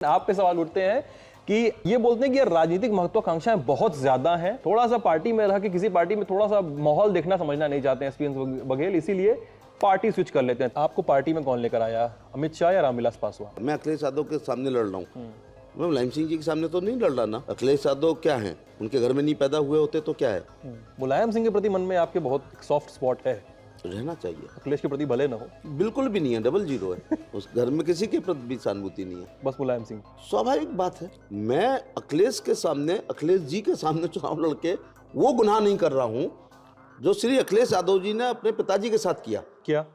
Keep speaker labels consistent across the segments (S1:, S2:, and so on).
S1: आप पे सवाल उठते हैं कि ये बोलते हैं कि राजनीतिक महत्वाकांक्षाएं बहुत ज्यादा हैं, थोड़ा सा पार्टी में रह के किसी पार्टी में थोड़ा सा माहौल देखना समझना नहीं चाहते हैं एसपी बघेल, इसीलिए पार्टी स्विच कर लेते हैं। आपको पार्टी में कौन लेकर आया, अमित शाह या रामविलास पासवान?
S2: मैं अखिलेश यादव के सामने लड़ रहा हूँ, मैं मुलायम सिंह जी के सामने तो नहीं लड़ रहा ना। अखिलेश यादव क्या है, उनके घर में नहीं पैदा हुए होते तो क्या है।
S1: मुलायम सिंह के प्रति मन में आपके बहुत सॉफ्ट स्पॉट है,
S2: रहना चाहिए।
S1: अखिलेश के प्रति भले न हो।
S2: बिल्कुल भी नहीं है, डबल जीरो है। उस घर में किसी के प्रति भी सहानुभूति नहीं है,
S1: बस मुलायम सिंह।
S2: स्वाभाविक बात है। मैं अखिलेश के सामने, अखिलेश जी के सामने चुनाव लड़के वो गुनाह नहीं कर रहा हूँ जो श्री अखिलेश यादव जी ने अपने पिताजी के साथ किया।
S1: क्या?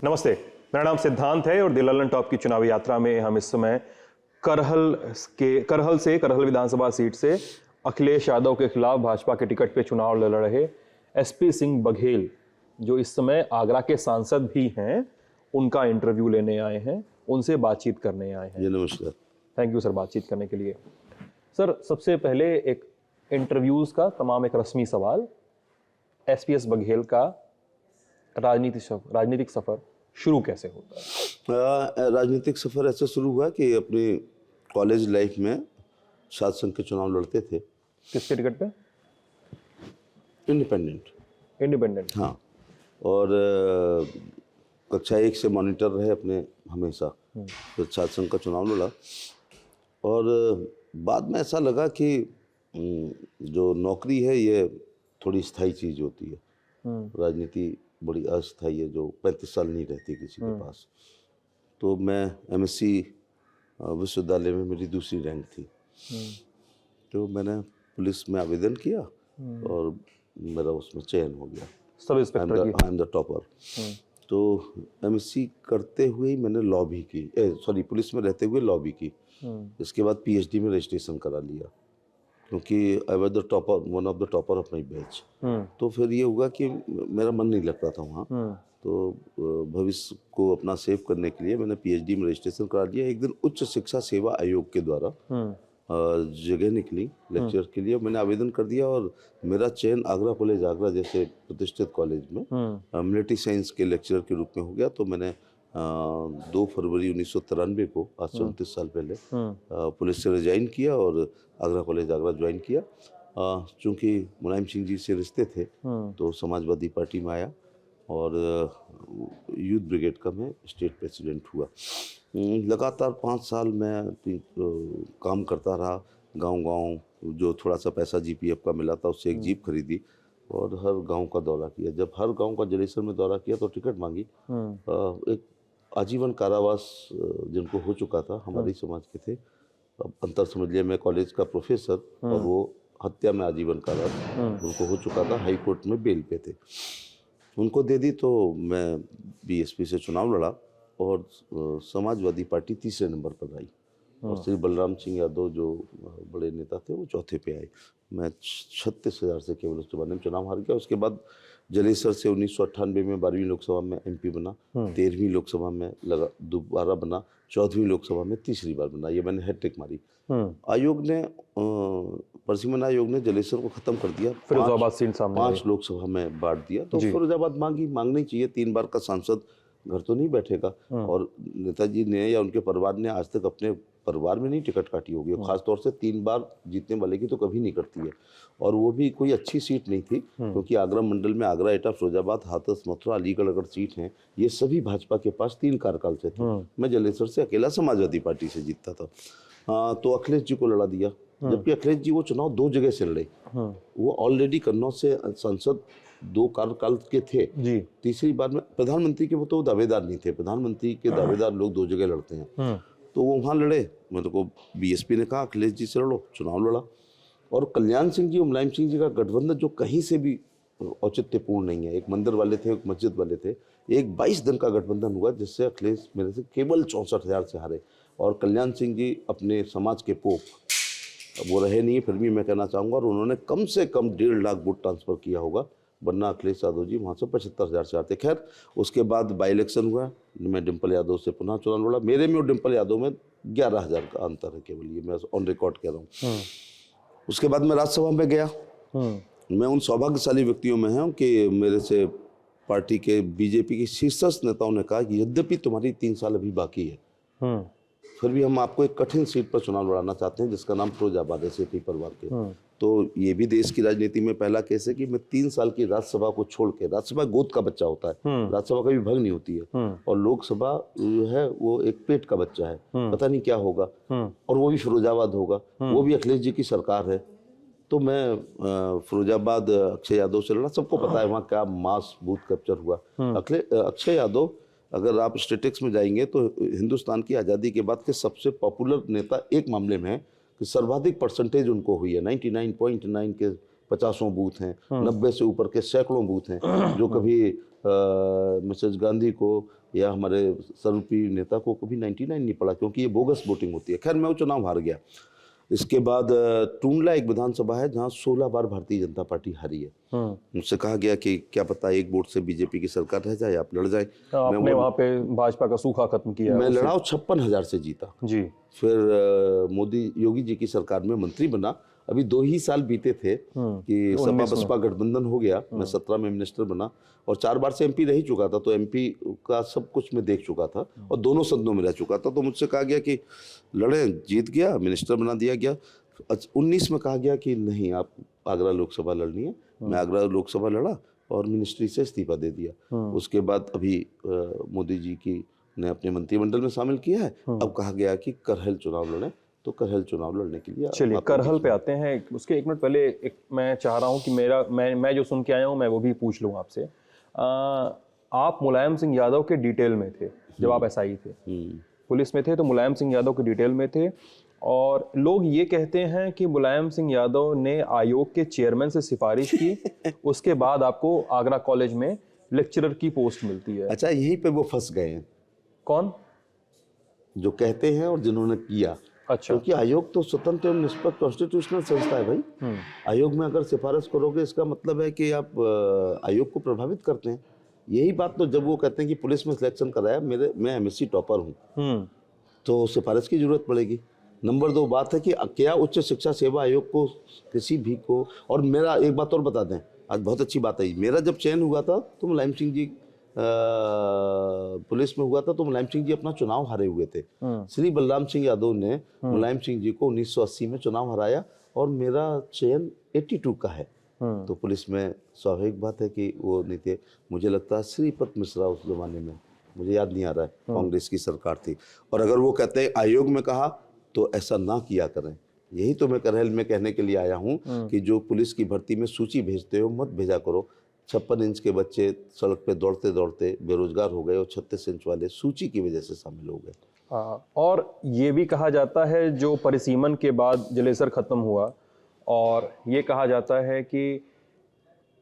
S3: नमस्ते, मेरा नाम सिद्धांत है और द ललन टॉप की चुनावी यात्रा में हम इस समय करहल विधानसभा सीट से अखिलेश यादव के खिलाफ भाजपा के टिकट पे चुनाव लड़ रहे एसपी सिंह बघेल, जो इस समय आगरा के सांसद भी हैं, उनका इंटरव्यू लेने आए हैं, उनसे बातचीत करने आए हैं।
S2: जी नमस्कार।
S3: थैंक यू सर बातचीत करने के लिए। सर, सबसे पहले एक इंटरव्यूज का तमाम एक रस्मी सवाल, एसपीएस बघेल का राजनीतिक सफर शुरू कैसे होता है?
S2: राजनीतिक सफर ऐसे शुरू हुआ कि अपनी कॉलेज लाइफ में छात्र संघ के चुनाव लड़ते थे।
S3: किसके टिकट पे?
S2: इंडिपेंडेंट। हाँ, और कक्षा 1 से मॉनिटर रहे अपने हमेशा। फिर छात्र संघ का चुनाव लड़ा और बाद में ऐसा लगा कि जो नौकरी है ये थोड़ी स्थायी चीज़ होती है, राजनीति बड़ी अस्थायी है जो 35 साल नहीं रहती किसी के पास। तो मैं एमएससी विश्वविद्यालय में मेरी दूसरी रैंक थी, तो मैंने पुलिस में आवेदन किया और मेरा उसमें चयन हो गया।
S1: सब इंस्पेक्टर की?
S2: I am the topper. तो एमएससी करते हुए ही मैंने लॉ भी की, पुलिस में रहते हुए लॉ भी की। इसके बाद पीएचडी में रजिस्ट्रेशन करा लिया क्योंकि I was the topper, one of the topper of my batch. तो फिर ये हुआ कि मेरा मन नहीं लगता था वहाँ, तो भविष्य को अपना सेव करने के लिए मैंने पीएचडी में रजिस्ट्रेशन करा लिया। एक दिन उच्च शिक्षा सेवा आयोग के द्वारा जगह निकली लेक्चर के लिए, मैंने आवेदन कर दिया और मेरा चयन आगरा कॉलेज, आगरा जैसे प्रतिष्ठित कॉलेज में मिलिट्री साइंस के लेक्चरर के रूप में हो गया। तो मैंने 2 फरवरी 1993 को, आज से 29 साल पहले, पुलिस से रिजाइन किया और आगरा कॉलेज आगरा ज्वाइन किया। चूँकि मुलायम सिंह जी से रिश्ते थे तो समाजवादी पार्टी में आया और यूथ ब्रिगेड का मैं स्टेट प्रेसिडेंट हुआ। लगातार 5 साल मैं काम करता रहा, गांव-गांव जो थोड़ा सा पैसा जीपीएफ का मिला था उससे एक जीप खरीदी और हर गांव का दौरा किया। जब हर गांव का जलेसर में दौरा किया तो टिकट मांगी। एक आजीवन कारावास जिनको हो चुका था, हमारे समाज के थे। अब अंतर समझ लिया, मैं कॉलेज का प्रोफेसर और वो हत्या में आजीवन कारावास उनको हो चुका था, हाई कोर्ट में बेल पे थे, उनको दे दी। तो मैं बीएसपी से चुनाव लड़ा और समाजवादी पार्टी तीसरे नंबर पर आई और श्री बलराम सिंह यादव जो बड़े नेता थे वो चौथे पे आए। मैं 36,000 से केवल उसके बाद में चुनाव हार गया। उसके बाद जलेसर से 1998 में 12वीं लोकसभा में एमपी बना, 13वीं लोकसभा में दोबारा बना, 14वीं लोकसभा में तीसरी बार बना। ये मैंने हैट्रिक मारी। आयोग ने, परसिमन आयोग ने जलेसर को खत्म कर दिया,
S1: फिरोजाबाद सीट सामने
S2: 5 लोकसभा में बांट दिया। तो फिरोजाबाद मांगनी चाहिए, 3 बार का सांसद घर तो नहीं बैठेगा। और नेताजी ने या उनके परिवार ने आज तक अपने परिवार में नहीं टिकट काटी होगी, खासतौर से 3 बार जीतने वाले की तो कभी नहीं करती है। और वो भी कोई अच्छी सीट नहीं थी क्योंकि आगरा मंडल में आगरा, एटा, फिरोजाबाद, हाथरस, मथुरा, अलीगढ़ अगर सीट हैं, ये सभी भाजपा के पास 3 कार्यकाल से थे। मैं जलेसर से अकेला समाजवादी पार्टी से जीतता था। तो अखिलेश जी को लड़ा दिया, जबकि अखिलेश जी वो चुनाव 2 जगह से लड़े। वो ऑलरेडी कन्नौज से सांसद 2 कार्यकाल के थे जी। तीसरी बार में प्रधानमंत्री के वो तो दावेदार नहीं थे, प्रधानमंत्री के दावेदार लोग 2 जगह लड़ते हैं। तो वो वहाँ लड़े, मेरे को बीएसपी ने कहा अखिलेश जी से लड़ो, चुनाव लड़ा। और कल्याण सिंह जी और मुलायम सिंह जी का गठबंधन जो कहीं से भी औचित्यपूर्ण नहीं है, एक मंदिर वाले थे, एक मस्जिद वाले थे, एक 22 दिन का गठबंधन हुआ जिससे अखिलेश मेरे से केवल 64,000 से हारे। और कल्याण सिंह जी अपने समाज के पोप वो रहे नहीं, फिर भी मैं कहना चाहूँगा, और उन्होंने कम से कम 1.5 लाख वोट ट्रांसफ़र किया होगा, वरना अखिलेश यादव जी वहाँ से 75,000 से आते। खैर उसके बाद बाई इलेक्शन हुआ, मैं डिम्पल यादव से पुनः चुनाव लड़ा। मेरे में और डिम्पल यादव में 11,000 का अंतर है केवल, ये मैं ऑन रिकॉर्ड कह रहा हूँ। उसके बाद मैं राज्यसभा में गया। मैं उन सौभाग्यशाली व्यक्तियों में हूँ कि मेरे से पार्टी के बीजेपी के शीर्षस्थ नेताओं ने कहा कि यद्यपि तुम्हारी 3 साल अभी बाकी है, फिर भी हम आपको एक कठिन सीट पर चुनाव लड़ाना चाहते हैं जिसका नाम फिरोजाबाद है, सीपी परिवार के। तो ये भी देश की राजनीति में पहला केस है कि मैं 3 साल की राज्यसभा को छोड़ के, राज्यसभा गोद का बच्चा होता है, राज्यसभा कभी भंग नहीं होती है, और लोकसभा जो है वो एक पेट का बच्चा है, पता नहीं क्या होगा, और वो भी फिरोजाबाद होगा, वो भी अखिलेश जी की सरकार है। तो मैं फिरोजाबाद अक्षय यादव से लड़ा, सबको पता है वहाँ क्या मास बूथ कैप्चर हुआ। अक्षय यादव, अगर आप स्टेटिक्स में जाएंगे तो हिंदुस्तान की आज़ादी के बाद के सबसे पॉपुलर नेता एक मामले में है कि सर्वाधिक परसेंटेज उनको हुई है, 99.9 के 50 बूथ हैं, 90 से ऊपर के सैकड़ों बूथ हैं, जो कभी मिसेस गांधी को या हमारे सर्वप्रिय नेता को कभी 99 नहीं पड़ा, क्योंकि ये बोगस वोटिंग होती है। खैर, मैं वो चुनाव हार गया। इसके बाद टूंडला एक विधानसभा है जहां 16 बार भारतीय जनता पार्टी हारी है। मुझसे कहा गया कि क्या पता एक वोट से बीजेपी की सरकार रह जाए, आप लड़ जाए।
S3: आपने वहां पे भाजपा का सूखा खत्म किया।
S2: मैं लड़ा और 56,000 से जीता
S3: जी।
S2: फिर मोदी योगी जी की सरकार में मंत्री बना। अभी 2 ही साल बीते थे कि सपा बसपा गठबंधन हो गया। मैं 17 में मिनिस्टर बना और 4 बार से एमपी रह ही चुका था, तो एमपी का सब कुछ मैं देख चुका था और दोनों सदनों में रह चुका था। तो मुझसे कहा गया कि लड़े, जीत गया, मिनिस्टर बना दिया गया। 19 में कहा गया कि नहीं, आप आगरा लोकसभा लड़नी है। मैं आगरा लोकसभा लड़ा और मिनिस्ट्री से इस्तीफा दे दिया। उसके बाद अभी मोदी जी की ने अपने मंत्रिमंडल में शामिल किया है। अब कहा गया कि करहल चुनाव लड़े, तो करहल चुनाव लड़ने के लिए।
S3: चलिए करहल पे आते हैं। उसके 1 मिनट पहले मैं चाह रहा हूँ कि मैं जो सुन के आया हूँ मैं वो भी पूछ लूँ आपसे। आप मुलायम सिंह यादव के डिटेल में थे जब आप एसआई थे, पुलिस में थे, तो मुलायम सिंह यादव के डिटेल में थे, और लोग ये कहते हैं कि मुलायम सिंह यादव ने आयोग के चेयरमैन से सिफारिश की, उसके बाद आपको आगरा कॉलेज में लेक्चरर की पोस्ट मिलती है।
S2: अच्छा, यहीं पे वो फंस गए हैं।
S3: कौन?
S2: जो कहते हैं और जिन्होंने किया।
S3: अच्छा।
S2: क्योंकि आयोग तो स्वतंत्र एवं निष्पक्ष कॉन्स्टिट्यूशनल संस्था है भाई। आयोग में अगर सिफारिश करोगे इसका मतलब है कि आप आयोग को प्रभावित करते हैं। यही बात तो जब वो कहते हैं कि पुलिस में सिलेक्शन कराया, मैं एमएससी टॉपर हूँ, तो सिफारिश की जरूरत पड़ेगी। नंबर 2 बात है कि क्या उच्च शिक्षा सेवा आयोग को किसी भी को, और मेरा एक बात और बता दें, आज बहुत अच्छी बात है, मेरा जब चयन हुआ था तो मुलायम सिंह जी पुलिस में हुआ था, तो मुलायम सिंह जी अपना चुनाव हारे हुए थे। श्री बलराम सिंह यादव ने मुलायम सिंह जी को 1980 में चुनाव हराया और मेरा चयन 82 का है। तो पुलिस में स्वाभाविक बात है कि वो नहीं थे। मुझे लगता है श्रीपत मिश्रा उस जमाने में, मुझे याद नहीं आ रहा है, कांग्रेस की सरकार थी। और अगर वो कहते हैं आयोग में कहा तो ऐसा ना किया करें। यही तो मैं करहल में कहने के लिए आया हूँ कि जो पुलिस की भर्ती में सूची भेजते हो मत भेजा करो। 56 इंच के बच्चे सड़क पे दौड़ते दौड़ते बेरोजगार हो गए और 36 इंच वाले सूची की वजह से शामिल हो गए।
S3: और ये भी कहा जाता है जो परिसीमन के बाद जलेसर खत्म हुआ, और ये कहा जाता है कि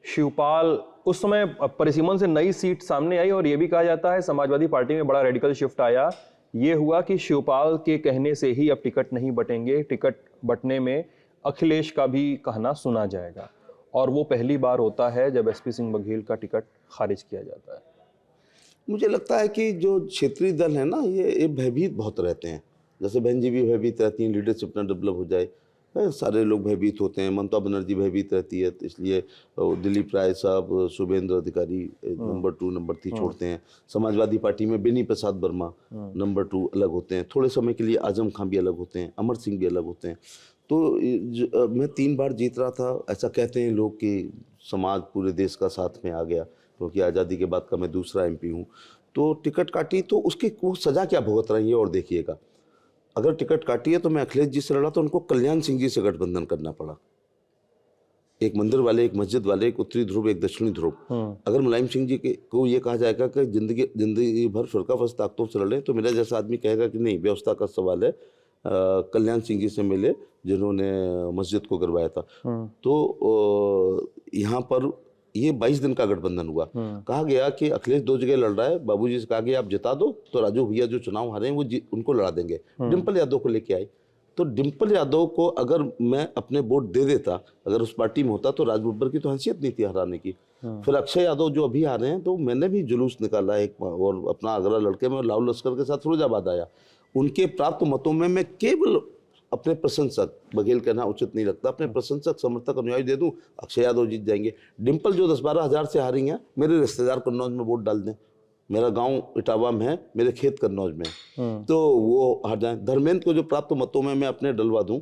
S3: शिवपाल उस समय परिसीमन से नई सीट सामने आई, और ये भी कहा जाता है समाजवादी पार्टी में बड़ा रेडिकल शिफ्ट आया। ये हुआ कि शिवपाल के कहने से ही अब टिकट नहीं बटेंगे, टिकट बटने में अखिलेश का भी कहना सुना जाएगा, और वो पहली बार होता है जब एसपी सिंह बघेल का टिकट खारिज किया जाता है।
S2: मुझे लगता है कि जो क्षेत्रीय दल है ना, ये भयभीत बहुत रहते हैं। जैसे बहन जी भी भयभीत रहती हैं, लीडरशिप ना डेवलप हो जाए, सारे लोग भयभीत होते हैं। ममता बनर्जी भयभीत रहती है, तो इसलिए दिलीप राय साहब, शुभेंद्र अधिकारी नंबर 2 नंबर 3 छोड़ते हैं। समाजवादी पार्टी में बेनी प्रसाद वर्मा नंबर 2 अलग होते हैं। थोड़े समय के लिए आजम खां भी अलग होते हैं, अमर सिंह भी अलग होते हैं। तो मैं 3 बार जीत रहा था। ऐसा कहते हैं लोग कि समाज पूरे देश का साथ में आ गया, क्योंकि आज़ादी के बाद का मैं दूसरा एमपी हूँ। तो टिकट काटी तो उसकी सज़ा क्या भुगत रही है और देखिएगा। अगर टिकट काटी है तो मैं अखिलेश जी से लड़ा तो उनको कल्याण सिंह जी से गठबंधन करना पड़ा। एक मंदिर वाले, एक मस्जिद वाले, एक उत्तरी ध्रुव, एक दक्षिणी ध्रुव। अगर मुलायम सिंह जी को ये कहा जाएगा कि जिंदगी भर फिरकाफस ताकतों से लड़े, तो मेरा जैसा आदमी कहेगा कि नहीं, व्यवस्था का सवाल है, कल्याण सिंह जी से मिले जिन्होंने मस्जिद को गिरवाया था। तो यहाँ पर ये 22 दिन का गठबंधन हुआ। कहा गया कि अखिलेश 2 जगह लड़ रहा है, बाबूजी से कहा गया आप जिता दो, तो राजू भैया जो चुनाव हारे हैं वो उनको लड़ा देंगे। डिम्पल यादव को लेके आए, तो डिम्पल यादव को अगर मैं अपने वोट दे देता, अगर उस पार्टी में होता, तो राज बब्बर की तो हैसियत नहीं थी हराने की। फिर अक्षय यादव जो अभी आ रहे हैं, तो मैंने भी जुलूस निकाला एक, और अपना आगरा लड़के में लाल लश्कर के साथ फिरोजाबाद आया। उनके प्राप्त मतों में मैं केवल अपने प्रशंसक, बघेल कहना उचित नहीं लगता, अपने प्रशंसक समर्थक अनुयायी दे दूं, अक्षय यादव जीत जाएंगे। डिम्पल जो 10-12 हज़ार से हारी हैं, मेरे रिश्तेदार कन्नौज में वोट डाल दें, मेरा गांव इटावा में है, मेरे खेत कन्नौज में है, तो वो हार जाए। धर्मेंद्र को जो प्राप्त मतों में मैं अपने डलवा दूं,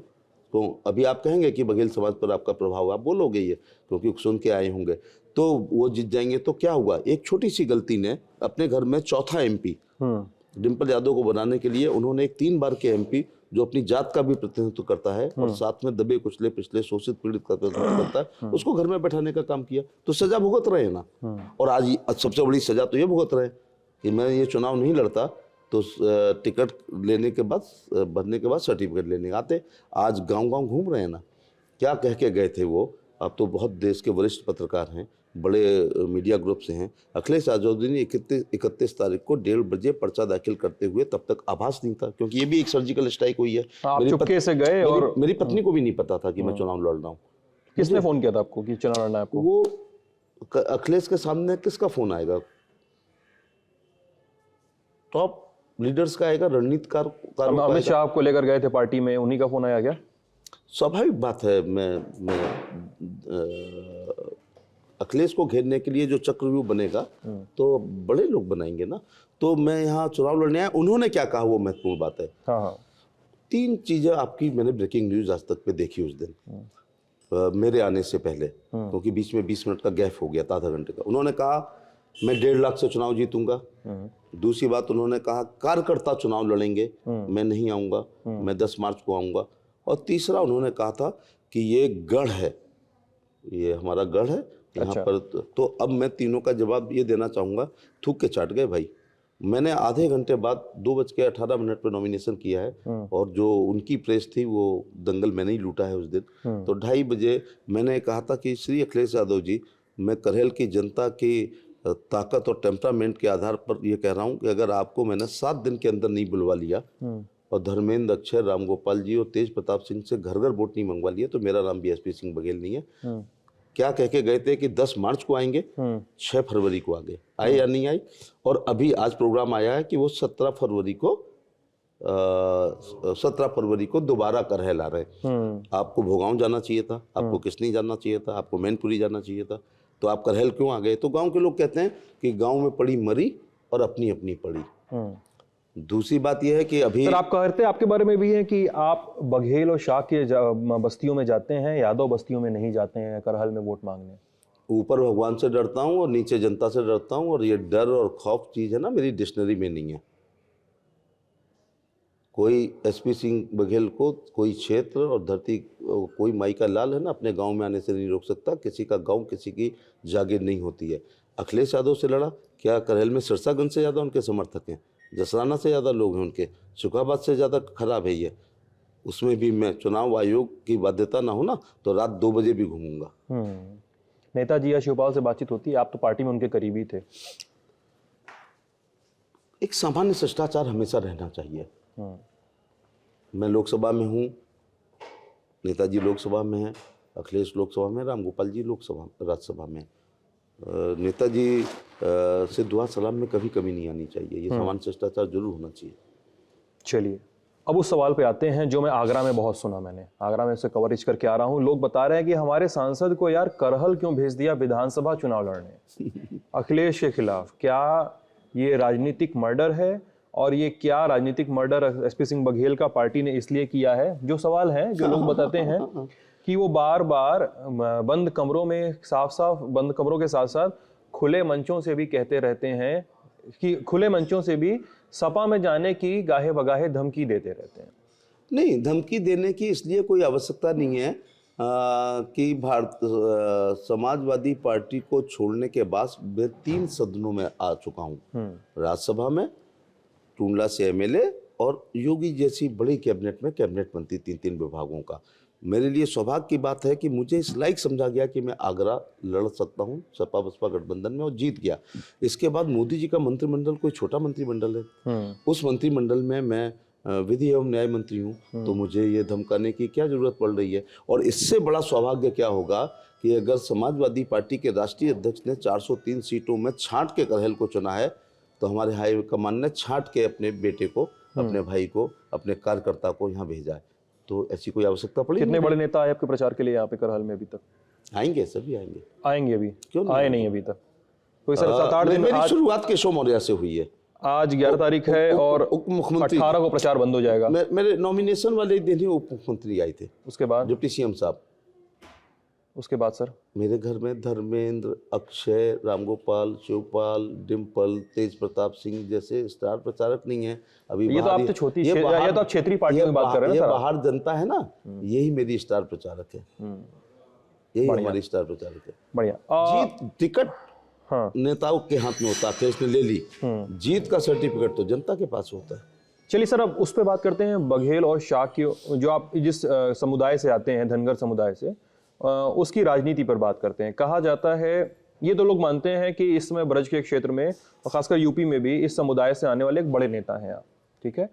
S2: तो अभी आप कहेंगे कि बघेल समाज पर आपका प्रभाव, आप बोलोगे ये क्योंकि सुन के आए होंगे, तो वो जीत जाएंगे। तो क्या हुआ, एक छोटी सी गलती ने अपने घर में चौथा एमपी डिम्पल यादव को बनाने के लिए उन्होंने एक 3 बार के एमपी जो अपनी जात का भी प्रतिनिधित्व करता है और साथ में दबे कुचले पिछले शोषित पीड़ित का प्रतिनिधित्व करता है, उसको घर में बैठाने का काम किया, तो सजा भुगत रहे हैं ना। और आज सबसे बड़ी सजा तो ये भुगत रहे कि मैं ये चुनाव नहीं लड़ता तो टिकट लेने के बाद, भरने के बाद सर्टिफिकेट लेने आते। आज गांव-गांव घूम रहे हैं ना, क्या कह के गए थे वो। अब तो बहुत देश के वरिष्ठ पत्रकार हैं, बड़े मीडिया ग्रुप से हैं। अखिलेश यादव ने 31 तारीख को 1:30 बजे पर्चा दाखिल करते हुए तब तक आभास नहीं था, क्योंकि ये भी एक सर्जिकल स्ट्राइक हुई है।
S3: आप चुपके से गए और
S2: मेरी पत्नी को भी नहीं पता था कि मैं चुनाव लड़ रहा हूँ।
S3: किसने फोन किया था आपको कि चुनाव लड़ना है आपको?
S2: वो अखिलेश के सामने किसका फोन आएगा, टॉप लीडर्स का आएगा, रणनीतिकार।
S3: अमित शाह आपको लेकर गए थे पार्टी में, उन्हीं का फोन आया क्या?
S2: स्वाभाविक बात है, मैं अखिलेश को घेरने के लिए जो चक्रव्यूह बनेगा तो बड़े लोग बनाएंगे ना। तो मैं यहाँ चुनाव लड़ने आया, उन्होंने क्या कहा वो महत्वपूर्ण बात है।
S3: हाँ।
S2: 3 चीजें आपकी मैंने ब्रेकिंग न्यूज आज तक पे देखी उस दिन, मेरे आने से पहले, क्योंकि बीच में 20 मिनट का गैप हो गया था, आधा घंटे का। उन्होंने कहा मैं 1.5 लाख से चुनाव जीतूंगा। दूसरी बात उन्होंने कहा कार्यकर्ता चुनाव लड़ेंगे, मैं नहीं आऊंगा, मैं 10 मार्च को आऊंगा। और तीसरा उन्होंने कहा था कि ये गढ़ है, ये हमारा गढ़ है यहाँ पर। तो अब मैं तीनों का जवाब ये देना चाहूँगा, थूक के चाट गए भाई। मैंने आधे घंटे बाद 2:18 पर नॉमिनेशन किया है, और जो उनकी प्रेस थी वो दंगल मैंने ही लूटा है उस दिन। तो 2:30 बजे मैंने कहा था कि श्री अखिलेश यादव जी, मैं करेल की जनता की ताकत और टेम्परामेंट के आधार पर ये कह रहा हूँ कि अगर आपको मैंने 7 दिन के अंदर नहीं बुलवा लिया और धर्मेंद्र, अक्षय, रामगोपाल जी और तेज प्रताप सिंह से घर घर वोट नहीं मंगवा लिया, तो मेरा नाम भी एसपी सिंह बघेल नहीं है। क्या कह के गए थे कि 10 मार्च को आएंगे, 6 फरवरी को आए या नहीं आई। और अभी आज प्रोग्राम आया है कि वो 17 फरवरी को दोबारा करहल आ रहे हैं। आपको भोगांव जाना चाहिए था, आपको किसनी जाना चाहिए था, आपको मैनपुरी जाना चाहिए था, तो आप करहल क्यों आ गए? तो गांव के लोग कहते हैं कि गांव में पड़ी मरी और अपनी अपनी पड़ी। दूसरी बात यह है कि अभी
S3: सर, आप कहते आपके बारे में भी है कि आप बघेल और शाह के बस्तियों में जाते हैं, यादव बस्तियों में नहीं जाते हैं करहल में वोट मांगने।
S2: ऊपर भगवान से डरता हूँ और नीचे जनता से डरता हूँ, और ये डर और खौफ चीज़ है ना, मेरी डिक्शनरी में नहीं है। कोई एसपी सिंह बघेल को कोई क्षेत्र और धरती, कोई माई का लाल है ना, अपने गांव में आने से नहीं रोक सकता। किसी का गांव किसी की जागीर नहीं होती है। अखिलेश यादव से लड़ा, क्या करहल में सिरसागंज से ज़्यादा उनके समर्थक हैं, जसराना से ज़्यादा लोग हैं उनके, शुकाबाद से ज़्यादा खराब है ये। उसमें भी मैं चुनाव आयोग की बाध्यता ना हो ना, तो रात 2 बजे भी घूमूंगा।
S3: नेताजी या शिवपाल से बातचीत होती है? आप तो पार्टी में उनके करीबी थे।
S2: एक सामान्य शिष्टाचार हमेशा रहना चाहिए। मैं लोकसभा में हूँ, नेताजी लोकसभा में हैं, अखिलेश लोकसभा में, रामगोपाल जी लोकसभा राज्यसभा में। नेताजी से दुआ सलाम में कभी कमी नहीं आनी चाहिए, ये सामान्य शिष्टाचार जरूर होना चाहिए।
S3: चलिए, अब उस सवाल पे आते हैं जो मैं आगरा में बहुत सुना। मैंने आगरा में से कवरेज करके आ रहा हूँ। लोग बता रहे हैं कि हमारे सांसद को यार करहल क्यों भेज दिया विधानसभा चुनाव लड़ने अखिलेश के खिलाफ? क्या ये राजनीतिक मर्डर है? और ये क्या राजनीतिक मर्डर एसपी सिंह बघेल का पार्टी ने इसलिए किया है? जो सवाल है, जो लोग बताते हैं कि वो बार बार बंद कमरों में, साफ बंद कमरों के साथ साथ खुले मंचों से भी कहते रहते हैं कि खुले मंचों से भी सपा में जाने की गाहे बगाहे धमकी देते रहते हैं।
S2: नहीं, धमकी देने की इसलिए कोई आवश्यकता नहीं है कि समाजवादी पार्टी को छोड़ने के बाद मैं 3 सदनों में आ चुका हूँ। राज्यसभा में टूंडला से एमएलए और योगी जैसी बड़ी कैबिनेट में कैबिनेट मंत्री 3-3 विभागों का। मेरे लिए सौभाग्य की बात है कि मुझे इस लायक समझा गया कि मैं आगरा लड़ सकता हूँ सपा बसपा गठबंधन में, और जीत गया। इसके बाद मोदी जी का मंत्रिमंडल कोई छोटा मंत्रिमंडल है। उस मंत्रिमंडल में मैं विधि एवं न्याय मंत्री हूँ, तो मुझे ये धमकाने की क्या जरूरत पड़ रही है? और इससे बड़ा सौभाग्य क्या होगा कि अगर समाजवादी पार्टी के राष्ट्रीय अध्यक्ष ने 403 सीटों में छांट के करहल को चुना है, तो हमारे हाई कमान ने छांट के अपने बेटे को, अपने भाई को, अपने कार्यकर्ता को यहाँ भेजा है। तो ऐसी कोई आवश्यकता पड़ी
S3: कितने बड़े नेता आए आपके प्रचार के लिए यहाँ पे करहल में अभी तक?
S2: आएंगे, सभी आएंगे।
S3: आएंगे अभी?
S2: क्यों नहीं
S3: आए नहीं अभी तक कोई सर? 7-8 दिन।
S2: मेरी
S3: आज
S2: शुरुआत केशव मौर्य से हुई है।
S3: आज 11 तारीख है और
S2: उप मुख्यमंत्री
S3: 18 को प्रचार बंद हो जाएगा।
S2: मेरे नॉमिनेशन वाले दिन ही उप मुख्यमंत्री आए थे,
S3: उसके बाद?
S2: डिप्टी सीएम साहब।
S3: उसके बाद सर
S2: मेरे घर में धर्मेंद्र, अक्षय, रामगोपाल, शिवपाल, डिम्पल, तेज प्रताप सिंह जैसे स्टार प्रचारक नहीं है अभी।
S3: ये तो आप तो छोटी ये तो आप क्षेत्रीय पार्टियों की बात कर रहे हैं
S2: ये
S3: ना सर।
S2: बाहर जनता है ना, यही मेरी स्टार प्रचारक है, यही हमारी स्टार प्रचारक है।
S3: बढ़िया।
S2: जीत टिकट
S3: हाँ,
S2: नेताओं के हाथ में होता है, अखिलेश ने ले ली। जीत का सर्टिफिकेट तो जनता के पास होता है।
S3: चलिए सर, अब उस पर बात करते हैं। बघेल और शाह की, जो आप जिस समुदाय से आते हैं, धनगर समुदाय से, उसकी राजनीति पर बात करते हैं। कहा जाता है, ये तो लोग मानते हैं कि इस समय ब्रज के क्षेत्र में और खासकर यूपी में भी इस समुदाय से आने वाले एक बड़े नेता हैं आप, ठीक है।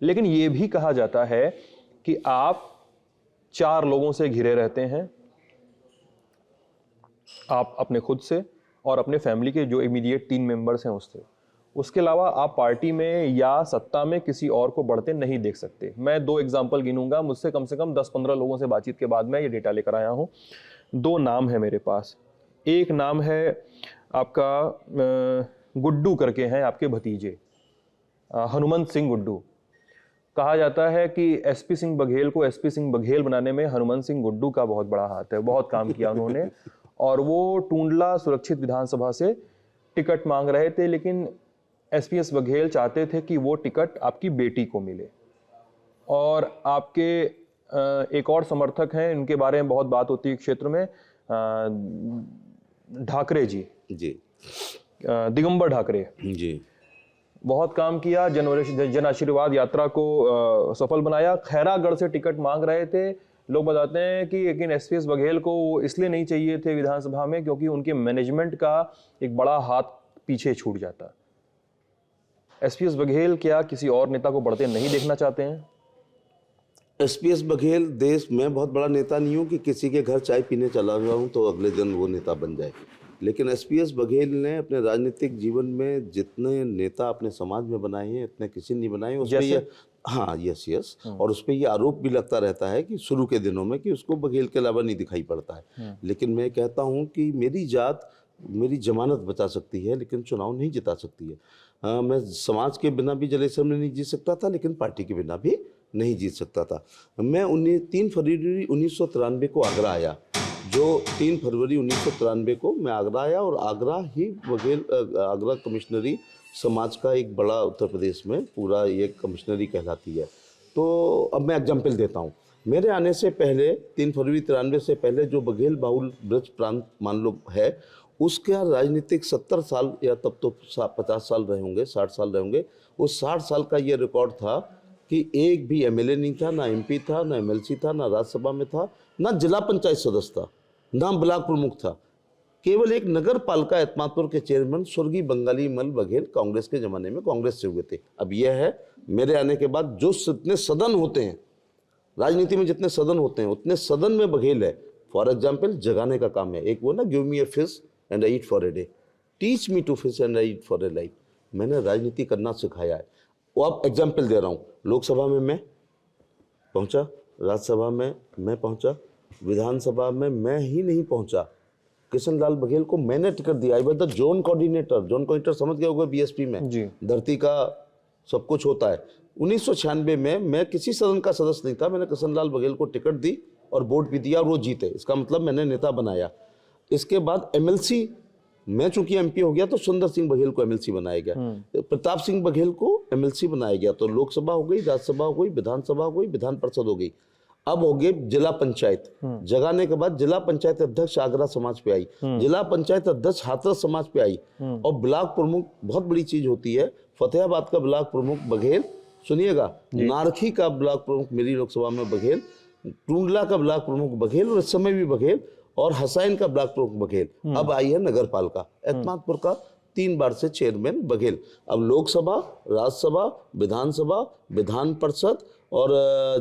S3: लेकिन ये भी कहा जाता है कि आप 4 लोगों से घिरे रहते हैं, आप अपने खुद से और अपने फैमिली के जो इमीडिएट 3 मेंबर्स हैं उससे। उसके अलावा आप पार्टी में या सत्ता में किसी और को बढ़ते नहीं देख सकते। मैं 2 एग्जाम्पल गिनूंगा, मुझसे कम से कम 10-15 लोगों से बातचीत के बाद मैं ये डेटा लेकर आया हूँ। 2 नाम है मेरे पास। एक नाम है आपका गुड्डू करके हैं आपके भतीजे, हनुमंत सिंह गुड्डू। कहा जाता है कि एसपी सिंह बघेल को एसपी सिंह बघेल बनाने में हनुमंत सिंह गुड्डू का बहुत बड़ा हाथ है, बहुत काम किया उन्होंने। और वो टूंडला सुरक्षित विधानसभा से टिकट मांग रहे थे, लेकिन एसपीएस बघेल चाहते थे कि वो टिकट आपकी बेटी को मिले। और आपके एक और समर्थक हैं, इनके बारे में बहुत बात होती है क्षेत्र में, ठाकरे जी, दिगंबर ठाकरे जी, बहुत काम किया, जन आशीर्वाद यात्रा को सफल बनाया। खैरागढ़ से टिकट मांग रहे थे। लोग बताते हैं कि लेकिन एसपीएस बघेल को इसलिए नहीं चाहिए थे विधानसभा में क्योंकि उनके मैनेजमेंट का एक बड़ा हाथ पीछे छूट जाता। एसपीएस बघेल क्या किसी और नेता को बढ़ते नहीं देखना चाहते हैं?
S2: एसपीएस बघेल देश में बहुत बड़ा नेता नहीं हूँ कि किसी के घर चाय पीने चला गया हूँ तो अगले दिन वो नेता बन जाए। लेकिन एसपीएस बघेल ने अपने राजनीतिक जीवन में जितने नेता अपने समाज में बनाए हैं इतने किसी ने बनाए। उस पर हाँ यस और उस पर यह आरोप भी लगता रहता है कि शुरू के दिनों में कि उसको बघेल के अलावा नहीं दिखाई पड़ता है। लेकिन मैं कहता हूँ कि मेरी जात मेरी जमानत बचा सकती है लेकिन चुनाव नहीं जिता सकती है। मैं समाज के बिना भी जलेसर में नहीं जीत सकता था, लेकिन पार्टी के बिना भी नहीं जीत सकता था। मैं 3 फरवरी 1993 को आगरा आया, जो 3 फरवरी 1993 को मैं आगरा आया और आगरा ही बघेल आगरा कमिश्नरी समाज का एक बड़ा उत्तर प्रदेश में पूरा ये कमिश्नरी कहलाती है। तो अब मैं एग्जाम्पल देता हूँ। मेरे आने से पहले 3 फरवरी 93 से पहले जो बघेल बाहुल ब्रज प्रांत मान लो है, उसका राजनीतिक 70 साल या तब तो 50 साल रहे होंगे, 60 साल रहे होंगे। उस 60 साल का ये रिकॉर्ड था कि एक भी एमएलए नहीं था, ना एमपी था, ना एमएलसी था, ना राज्यसभा में था, ना जिला पंचायत सदस्य था, ना ब्लॉक प्रमुख था। केवल एक नगर पालिका एतमादपुर के चेयरमैन स्वर्गीय बंगाली मल बघेल कांग्रेस के ज़माने में कांग्रेस से हुए थे। अब यह है मेरे आने के बाद जो जितने सदन होते हैं राजनीति में, जितने सदन होते हैं उतने सदन में बघेल है। फॉर एग्जाम्पल जगाने का काम है। एक वो ना give me a fish and I eat for a day, teach me to fish and I eat for a life. मैंने राजनीति करना सिखाया है। वो अब एग्जाम्पल दे रहा हूँ। लोकसभा में मैं पहुँचा, राज्यसभा में मैं पहुँचा, विधानसभा में मैं ही नहीं पहुँचा, किशन लाल बघेल को मैंने टिकट दिया। I was the zone coordinator. Zone coordinator समझ गए होगा बीएसपी में जी। धरती का सब कुछ होता है। 1996 में मैं किसी सदन का सदस्य नहीं था, मैंने किशन लाल बघेल को टिकट दी और वोट भी दिया और वो जीते। इसका मतलब मैंने नेता बनाया। इसके बाद एमएलसी, मैं चूंकि एमपी हो गया तो सुंदर सिंह बघेल को एमएलसी बनाया गया, प्रताप सिंह बघेल को एमएलसी बनाया गया। तो लोकसभा हो गई, राज्यसभा हो गई, विधानसभा हो गई, विधान परिषद हो गई। अब हो गए जिला पंचायत। जगाने के बाद जिला पंचायत अध्यक्ष आगरा समाज पे आई, जिला पंचायत अध्यक्ष हाथरस समाज पे आई, और ब्लॉक प्रमुख बहुत बड़ी चीज होती है। फतेहाबाद का ब्लॉक प्रमुख बघेल, सुनिएगा, नारखी का ब्लॉक प्रमुख मेरी लोकसभा में बघेल, टूंडला का ब्लॉक प्रमुख बघेल और इस समय भी बघेल, और हसैन का ब्लॉक प्रमुख बघेल। अब आई है नगर पालिका एतमादपुर का 3 बार से चेयरमैन बघेल। अब लोकसभा, राज्यसभा, विधानसभा, विधान परिषद और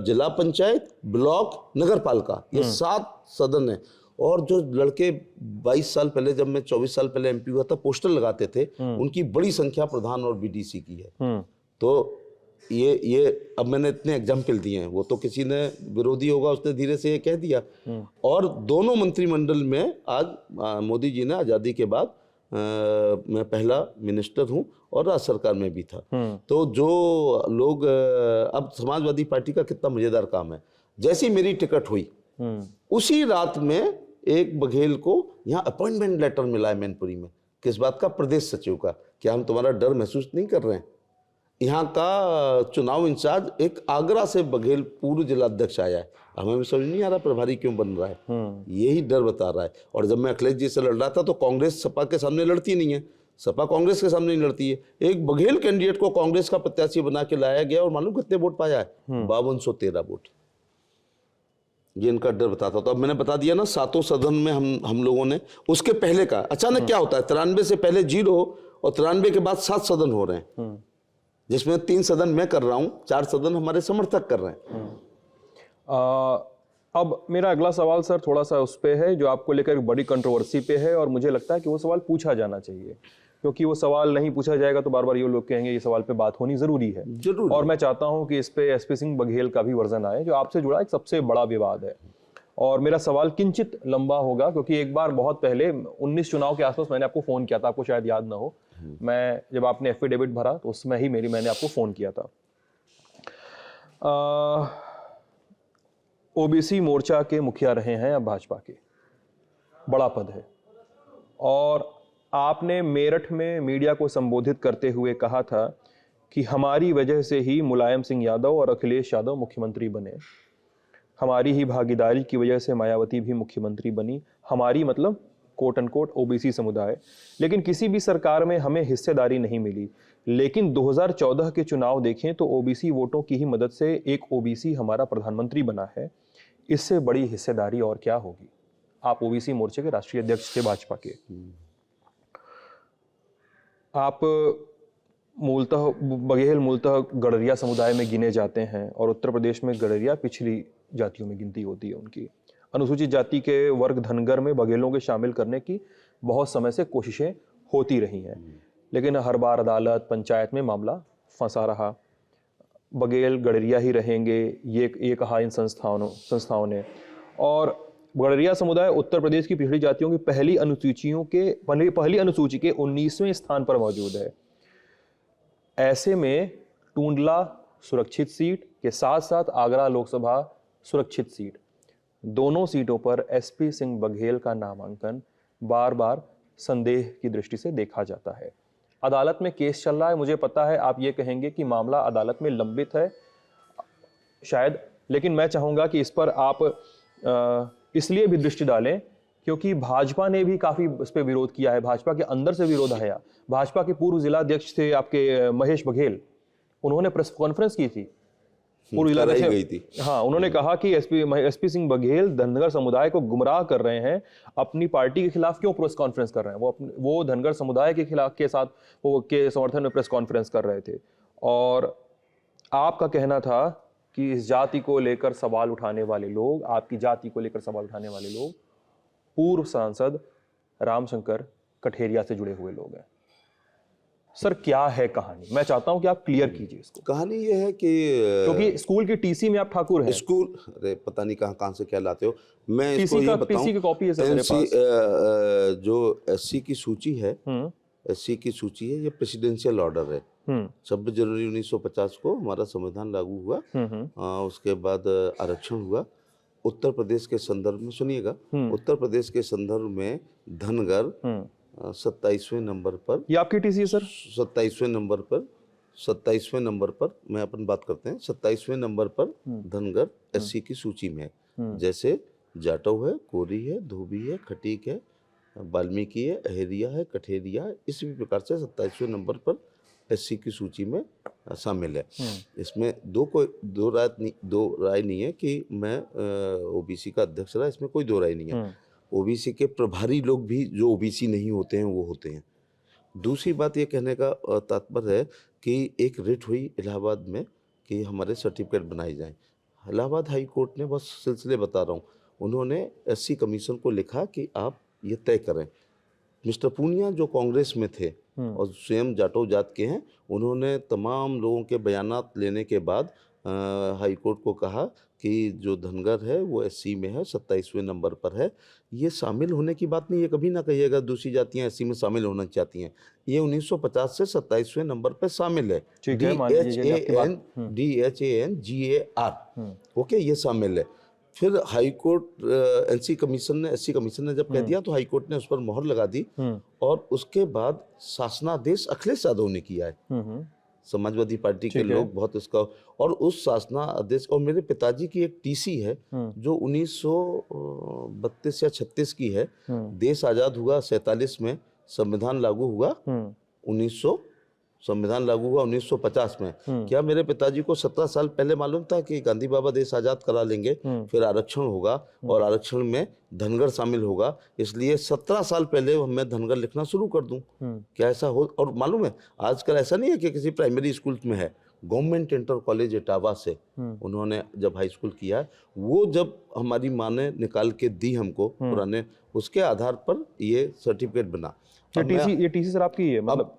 S2: जिला पंचायत, ब्लॉक, नगर पालिका, ये 7 सदन है। और जो लड़के 22 साल पहले, जब मैं 24 साल पहले एमपी हुआ था, पोस्टर लगाते थे, उनकी बड़ी संख्या प्रधान और बीडीसी की है। तो ये अब मैंने इतने एग्जाम्पल दिए हैं, वो तो किसी ने विरोधी होगा उसने धीरे से ये कह दिया। और दोनों मंत्रिमंडल में आज मोदी जी ने आज़ादी के बाद मैं पहला मिनिस्टर हूं और राज्य सरकार में भी था। तो जो लोग अब समाजवादी पार्टी का कितना मजेदार काम है, जैसी मेरी टिकट हुई उसी रात में एक बघेल को यहाँ अपॉइंटमेंट लेटर मिला है मैनपुरी में। किस बात का? प्रदेश सचिव का। क्या हम तुम्हारा डर महसूस नहीं कर रहे हैं? यहाँ का चुनाव इंचार्ज एक आगरा से बघेल पूर्व जिलाध्यक्ष आया है। हमें भी समझ नहीं आ रहा प्रभारी क्यों बन रहा है, यही डर बता रहा है। और जब मैं अखिलेश जी से लड़ रहा था तो कांग्रेस सपा के सामने लड़ती नहीं है, सपा कांग्रेस के सामने नहीं लड़ती है। एक बघेल कैंडिडेट को कांग्रेस का प्रत्याशी बना के लाया गया और मालूम कितने वोट पाया है? 5213 वोट। ये इनका डर बताता। तो अब मैंने बता दिया ना, सातों सदन में हम लोगों ने। उसके पहले का अचानक क्या होता है, 93 से पहले 0 और 93 के बाद 7 सदन हो रहे हैं, जिसमें 3 सदन मैं कर रहा हूं, 4 सदन हमारे समर्थक कर रहे हैं।
S3: अब मेरा अगला सवाल सर थोड़ा सा उस पे है जो आपको लेकर बड़ी कंट्रोवर्सी पे है, और मुझे लगता है कि वो सवाल पूछा जाना चाहिए, क्योंकि वो सवाल नहीं पूछा जाएगा तो बार बार ये लोग कहेंगे ये सवाल पे बात होनी जरूरी है।
S2: जरूर।
S3: और मैं चाहता हूं कि इस पे एसपी सिंह बघेल का भी वर्जन आए, जो आपसे जुड़ा एक सबसे बड़ा विवाद है। और मेरा सवाल किंचित लंबा होगा, क्योंकि एक बार बहुत पहले 19 चुनाव के आसपास मैंने आपको फोन किया था, आपको शायद याद ना हो। मैं जब आपने एफिडेविट भरा तो उसमें ही मैंने आपको फोन किया था। ओबीसी मोर्चा के मुखिया रहे हैं अब भाजपा के, बड़ा पद है, और आपने मेरठ में मीडिया को संबोधित करते हुए कहा था कि हमारी वजह से ही मुलायम सिंह यादव और अखिलेश यादव मुख्यमंत्री बने, हमारी ही भागीदारी की वजह से मायावती भी मुख्यमंत्री बनी। हमारी मतलब कोट अनकोट ओबीसी समुदाय। लेकिन किसी भी सरकार में हमें हिस्सेदारी नहीं मिली। लेकिन 2014 के चुनाव देखें तो ओबीसी वोटों की ही मदद से एक ओबीसी हमारा प्रधानमंत्री बना है। इससे बड़ी हिस्सेदारी और क्या होगी? आप ओबीसी मोर्चे के राष्ट्रीय अध्यक्ष थे भाजपा के। आप बघेल मूलतः गडरिया समुदाय में गिने जाते हैं, और उत्तर प्रदेश में गडरिया पिछड़ी जातियों में गिनती होती है उनकी। अनुसूचित जाति के वर्ग धनगर में बघेलों के शामिल करने की बहुत समय से कोशिशें होती रही हैं, लेकिन हर बार अदालत पंचायत में मामला फंसा रहा। बघेल गडरिया ही रहेंगे ये कहा इन संस्थाओं ने। और गडरिया समुदाय उत्तर प्रदेश की पिछड़ी जातियों की पहली अनुसूची के 19वें स्थान पर मौजूद है। ऐसे में टूंडला सुरक्षित सीट के साथ साथ आगरा लोकसभा सुरक्षित सीट, दोनों सीटों पर एसपी सिंह बघेल का नामांकन बार बार संदेह की दृष्टि से देखा जाता है। अदालत में केस चल रहा है, मुझे पता है आप ये कहेंगे कि मामला अदालत में लंबित है शायद, लेकिन मैं चाहूंगा कि इस पर आप इसलिए भी दृष्टि डालें क्योंकि भाजपा ने भी काफी इस पर विरोध किया है। भाजपा के अंदर से विरोध आया। भाजपा के पूर्व जिलाध्यक्ष थे आपके महेश बघेल, उन्होंने प्रेस कॉन्फ्रेंस की थी, पूर्व जिलाध्यक्ष। हाँ, उन्होंने कहा कि एसपी सिंह बघेल धनगर समुदाय को गुमराह कर रहे हैं, अपनी पार्टी के खिलाफ क्यों प्रेस कॉन्फ्रेंस कर रहे हैं? वो धनगर समुदाय के खिलाफ के साथ वो के समर्थन में प्रेस कॉन्फ्रेंस कर रहे थे। और आपका कहना था कि इस जाति को लेकर सवाल उठाने वाले लोग, आपकी जाति को लेकर सवाल उठाने वाले लोग पूर्व सांसद रामशंकर कठेरिया से जुड़े हुए लोग हैं। सर क्या है कहानी? मैं चाहता हूं कि आप क्लियर कीजिए इसको।
S2: कहानी ये है कि
S3: क्योंकि स्कूल की टीसी में आप ठाकुर हैं।
S2: स्कूल, अरे पता नहीं कहां से क्या लाते हो। मैं
S3: इसको ये बताऊं, टीसी की कॉपी है सर मेरे पास।
S2: जो एससी की सूची है, एससी की सूची है, ये प्रेसिडेंशियल ऑर्डर है। 26 जनवरी 1950 को हमारा संविधान लागू हुआ। उसके बाद आरक्षण हुआ। उत्तर प्रदेश के संदर्भ में सुनिएगा, उत्तर प्रदेश के संदर्भ में धनगर 27वें नंबर पर, ये
S3: आपकी टीसी है सर?
S2: 27वें नंबर पर मैं अपन बात करते हैं, 27वें नंबर पर धनगर एससी की सूची में है। जैसे जाटव है, कोरी है, धोबी है, खटीक है, वाल्मीकि है, अहेरिया है, कठेरिया है, इसी प्रकार से 27वें नंबर पर एससी की सूची में शामिल है। इसमें दो राय नहीं है कि मैं ओबीसी का अध्यक्ष रहा, इसमें कोई दो राय नहीं है। ओबीसी के प्रभारी लोग भी जो ओबीसी नहीं होते हैं वो होते हैं। दूसरी बात ये कहने का तात्पर्य है कि एक रिट हुई इलाहाबाद में कि हमारे सर्टिफिकेट बनाए जाएं। इलाहाबाद हाई कोर्ट ने, बस सिलसिले बता रहा हूँ, उन्होंने एससी कमीशन को लिखा कि आप ये तय करें। मिस्टर पूनिया जो कांग्रेस में थे और स्वयं जाटो जात के हैं, उन्होंने तमाम लोगों के बयानात लेने के बाद हाई कोर्ट को कहा कि जो धनगर है वो एससी में है, 27वें नंबर पर है। ये शामिल होने की बात नहीं, ये कभी ना कहिएगा दूसरी जातियां एससी में शामिल होना चाहती हैं। ये 1950 से 27वें नंबर पर शामिल है।
S3: ठीक है, मान लीजिए आपकी बात।
S2: DHANGAR, ओके, ये शामिल है। फिर हाई कोर्ट एससी कमीशन ने जब कह दिया तो हाई कोर्ट ने उस पर मोहर लगा दी और उसके बाद शासनादेश अखिलेश यादव ने किया है। समाजवादी पार्टी के लोग बहुत इसका, और उस शासनादेश, और मेरे पिताजी की एक टीसी है जो 1932 या 36 की है। देश आजाद हुआ 47 में, संविधान लागू हुआ 1950 में। क्या मेरे पिताजी को 17 साल पहले मालूम था कि गांधी बाबा देश आजाद करा लेंगे, फिर आरक्षण होगा और आरक्षण में धनगर शामिल होगा, इसलिए 17 साल पहले मैं धनगर लिखना शुरू कर दूं? क्या ऐसा हो? और मालूम है आजकल ऐसा नहीं है कि किसी प्राइमरी स्कूल में है, गवर्नमेंट इंटर कॉलेज इटावा से उन्होंने जब हाई स्कूल किया, वो जब हमारी माँ ने निकाल के दी हमको पुराने, उसके आधार पर ये सर्टिफिकेट बना।
S3: ये टीसी सर आपकी है, मतलब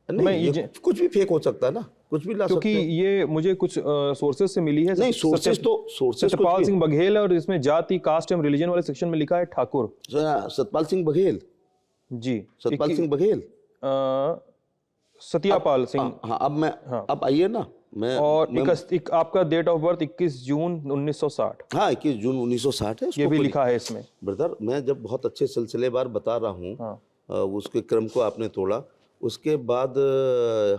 S2: नहीं, ये कुछ भी फेक हो सकता है ना, कुछ भी ला सकते हैं।
S3: क्योंकि ये मुझे कुछ सोर्सेज से मिली है।
S2: नहीं, सोर्सेज
S3: सत्यपाल सिंह बघेल, और इसमें जाति, कास्ट एंड रिलीजन वाले सेक्शन में लिखा है ठाकुर।
S2: सतपाल सिंह बघेल
S3: जी,
S2: सतपाल सिंह बघेल,
S3: सत्यापाल सिंह।
S2: हाँ, अब आइए ना, मैं
S3: और आपका डेट ऑफ बर्थ 21 जून 1960।
S2: हाँ, 21 जून 1960 है,
S3: ये भी लिखा है इसमें।
S2: ब्रदर, मैं जब बहुत अच्छे सिलसिलेवार बता रहा हूँ, उसके क्रम को आपने तोड़ा। उसके बाद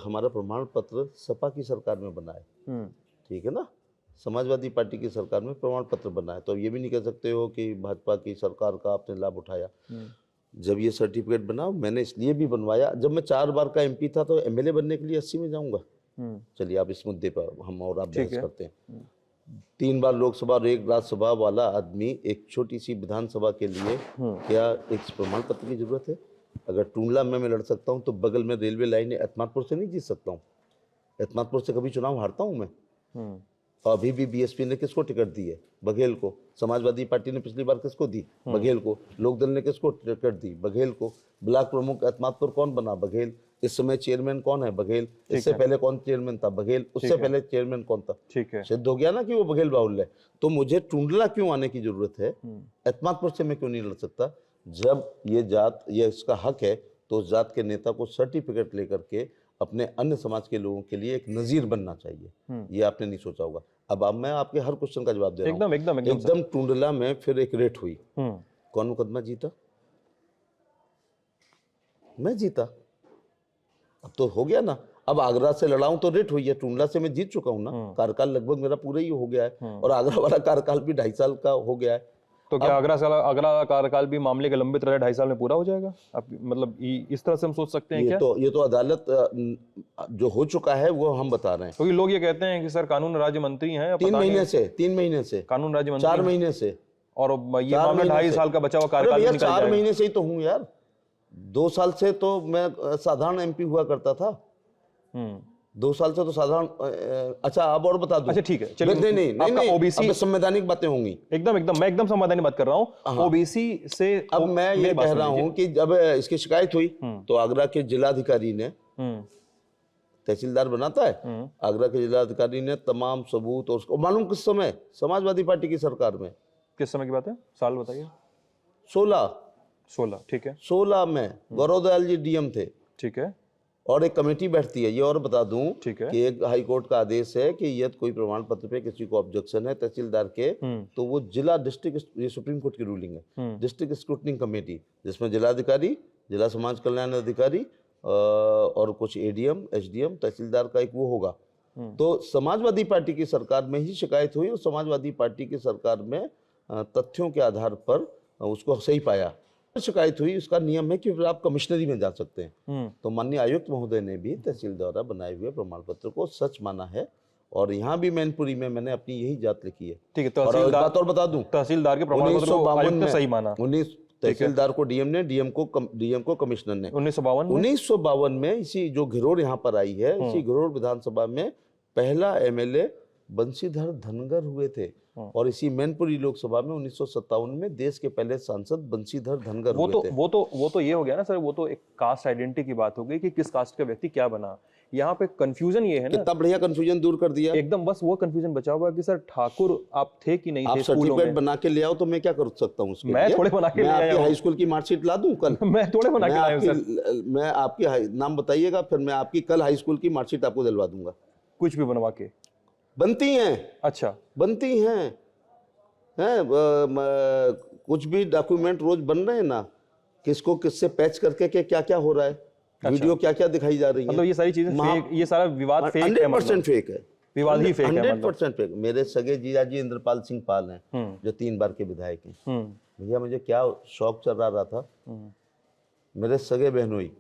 S2: हमारा प्रमाण पत्र सपा की सरकार में बना है, ठीक है ना, समाजवादी पार्टी की सरकार में प्रमाण पत्र बना है। तो ये भी नहीं कह सकते हो कि भाजपा की सरकार का आपने लाभ उठाया। जब ये सर्टिफिकेट बना, मैंने इसलिए भी बनवाया, जब मैं 4 बार का एमपी था तो एमएलए बनने के लिए 80 में जाऊंगा। चलिए, आप इस मुद्दे पर हम और आप बहस करते हैं। 3 बार लोकसभा और 1 राज्यसभा वाला आदमी एक छोटी सी विधानसभा के लिए क्या एक प्रमाण पत्र की जरूरत है? अगर टूंडला में मैं लड़ सकता हूं तो बगल में रेलवे लाइन है, एतमादपुर से नहीं जीत सकता हूं? एतमादपुर से कभी चुनाव हारता हूं मैं? और अभी भी बीएसपी ने किसको टिकट दी है? बघेल को। समाजवादी पार्टी ने पिछली बार किसको दी? बघेल को। लोकदल ने किसको टिकट दी? बघेल को। ब्लॉक प्रमुख एतमादपुर कौन बना? बघेल। इस समय चेयरमैन कौन है? बघेल। इससे पहले कौन चेयरमैन था? बघेल। उससे पहले चेयरमैन कौन था?
S3: ठीक है,
S2: सिद्ध हो गया ना कि वो बघेल बाहुल्य है। तो मुझे टूंडला क्यों आने की जरूरत है? एतमादपुर से मैं क्यों नहीं लड़ सकता? जब ये जात, ये इसका हक है, तो उस जात के नेता को सर्टिफिकेट लेकर के अपने अन्य समाज के लोगों के लिए एक नजीर बनना चाहिए। ये आपने नहीं सोचा होगा। अब मैं आपके हर क्वेश्चन का जवाब दे रहा हूं। एकदम टूंडला में फिर एक रेट हुई। कौन मुकदमा जीता? मैं जीता। अब तो हो गया ना। अब आगरा से लड़ाऊं तो रेट हुई है, टूंडला से मैं जीत चुका हूं ना। कार्यकाल लगभग मेरा पूरा ही हो गया है, और आगरा वाला कार्यकाल भी 2.5 साल का हो गया है।
S3: तो क्या आगरा कार्यकाल भी मामले के लंबित रहे 2.5 साल में पूरा हो जाएगा? आप मतलब इस तरह से हम सोच सकते हैं क्या?
S2: ये तो अदालत जो हो चुका है वो हम बता रहे हैं।
S3: क्योंकि लोग ये कहते हैं कि सर कानून राज्य मंत्री हैं,
S2: 3 महीने से
S3: कानून राज्य मंत्री
S2: 4 महीने से,
S3: और ये मामला 2.5 साल का बचा हुआ कार्यकाल निकल जाएगा।
S2: 4 महीने से ही तो हूँ यार। 2 साल से तो मैं साधारण एमपी हुआ करता था। 2 साल से तो साधारण। अच्छा, अब और बता दूं।
S3: अच्छा, ठीक है, चलिए।
S2: नहीं, ओबीसी संवैधानिक बातें होंगी।
S3: एकदम मैं एकदम संवैधानिक बात कर रहा हूँ। ओबीसी से
S2: अब मैं ये कह रहा हूँ कि जब इसकी शिकायत हुई तो आगरा के जिलाधिकारी ने, तहसीलदार बनाता है, आगरा के जिलाधिकारी ने तमाम सबूत, और उसको मालूम किस समय? समाजवादी पार्टी की सरकार में।
S3: किस समय की बात है? साल बताइए।
S2: 16।
S3: ठीक है,
S2: 16 में गौरव दयाल जी डीएम थे।
S3: ठीक है।
S2: और एक कमेटी बैठती है। ये और बता दूं
S3: कि
S2: एक हाई कोर्ट का आदेश है कि यदि कोई प्रमाण पत्र पे किसी को ऑब्जेक्शन है तहसीलदार के, तो वो जिला डिस्ट्रिक्ट, ये सुप्रीम कोर्ट की रूलिंग है, डिस्ट्रिक्ट स्क्रूटनिंग कमेटी, जिसमें जिलाधिकारी, जिला समाज कल्याण अधिकारी और कुछ एडीएम, एसडीएम, तहसीलदार का एक वो होगा। तो समाजवादी पार्टी की सरकार में ही शिकायत हुई, और समाजवादी पार्टी की सरकार में तथ्यों के आधार पर उसको सही पाया। शिकायत हुई, उसका नियम है कि फिर आप कमिश्नरी में जा सकते हैं। तो माननीय आयुक्त महोदय ने भी तहसील द्वारा बनाए हुए प्रमाण पत्र को सच माना है, और यहाँ भी मैनपुरी में मैंने अपनी यही जात लिखी है।
S3: ठीक है,
S2: और एक बात और बता दूं,
S3: तहसीलदार के प्रमाण पत्र को आयुक्त ने सही माना।
S2: 19 तहसीलदार को डीएम ने, डीएम को कमिश्नर ने।
S3: 1952
S2: में इसी जो घिरोर यहाँ पर आई है, इसी घिरोर विधानसभा में पहला एमएलए बंशीधर धनगर हुए थे। और इसी मैनपुरी लोकसभा में 1957 में देश के पहले सांसद बंशीधर धनगर हुए थे।
S1: वो तो ये हो गया ना सर, वो तो एक कास्ट आइडेंटिटी की बात हो गई कि किस कास्ट का व्यक्ति क्या बना। यहाँ पे कंफ्यूजन ये है ना,
S2: कितना बढ़िया कंफ्यूजन दूर कर दिया
S1: एकदम, बस वो कंफ्यूजन बचा हुआ है कि सर ठाकुर आप थे कि नहीं
S2: आप
S1: थे स्कूलों
S2: सर्टिफिकेट
S1: में।
S2: बना के ले आओ तो मैं क्या कर सकता हूँ उसके
S1: मैं
S2: लिए?
S1: थोड़े बना के ले
S2: मैं
S1: आया
S2: आपकी
S1: हूँ।
S2: हाई स्कूल की मार्कशीट ला दूं कल?
S1: मैं थोड़े बना के लाया हूँ सर,
S2: मैं आपकी नाम बताइएगा, फिर मैं आपकी कल हाई स्कूल की मार्कशीट आपको दिलवा दूंगा।
S1: कुछ भी बनवा के।
S2: बनती हैं,
S1: अच्छा,
S2: बनती हैं, कुछ भी डॉक्यूमेंट रोज बन रहे हैं ना, किसको किससे पैच करके के क्या क्या हो रहा है, वीडियो क्या क्या दिखाई जा रही है।
S1: मतलब ये सारी चीजें फेक, ये सारा विवाद फेक है,
S2: 100% फेक है,
S1: विवाद ही फेक है,
S2: 100% फेक। मेरे सगे जीजाजी इंद्रपाल सिंह पाल हैं जो 3 बार के विधायक हैं। भैया मुझे क्या शौक चल रहा था, मेरे सगे बहनोई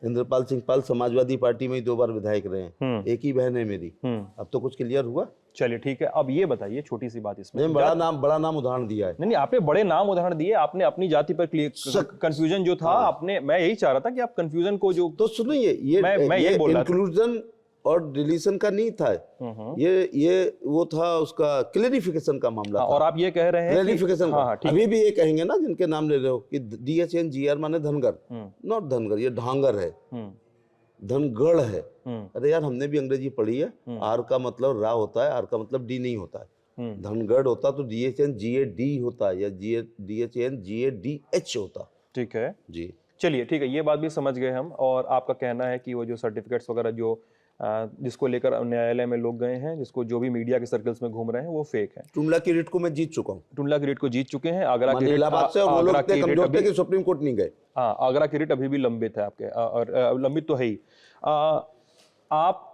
S2: इंद्रपाल सिंह पाल समाजवादी पार्टी में ही 2 बार विधायक रहे हैं, एक ही बहन है मेरी। अब तो कुछ क्लियर हुआ।
S1: चलिए ठीक है, अब ये बताइए छोटी सी बात इसमें,
S2: बड़ा नाम उदाहरण दिया है।
S1: नहीं आपने बड़े नाम उदाहरण दिए, आपने अपनी जाति पर कंफ्यूजन जो था आपने, मैं यही चाह रहा था कि आप कंफ्यूजन को जो,
S2: तो सुनिए, ये
S1: मैं यही बोल रहा था।
S2: इंक्लूजन और डिलीशन का नहीं था, ये वो था उसका क्लेरिफिकेशन का मामला था।
S1: और आप ये कह रहे हैं
S2: क्लेरिफिकेशन अभी भी ये कहेंगे ना जिनके नाम ले रहे हो कि DHNGR माने धनगर, नॉट धनगर, ये ढांगर है, धनगढ़ है। अरे यार हमने भी अंग्रेजी पढ़ी है, आर का मतलब रा होता है, आर का मतलब डी नहीं होता है। धनगढ़ होता तो DHNGAD होता है या DHNGADH होता।
S1: ठीक है
S2: जी,
S1: चलिए ठीक है, ये बात भी समझ गए हम। और आपका कहना है कि वो जो सर्टिफिकेट्स वगैरह जो जिसको लेकर न्यायालय में लोग गए हैं, जिसको जो भी मीडिया के सर्कल्स में घूम रहे हैं, वो फेक है।
S2: टुंडला की रिट को मैं जीत चुका हूँ,
S1: टुंडला की रिट को जीत चुके हैं, आगरा की रिट,
S2: इलाहाबाद से, और वो लोग इतने कमजोर थे कि सुप्रीम कोर्ट नहीं गए।
S1: हाँ, आगरा की रिट अभी भी लंबित है आपके, और लंबित तो है ही। आप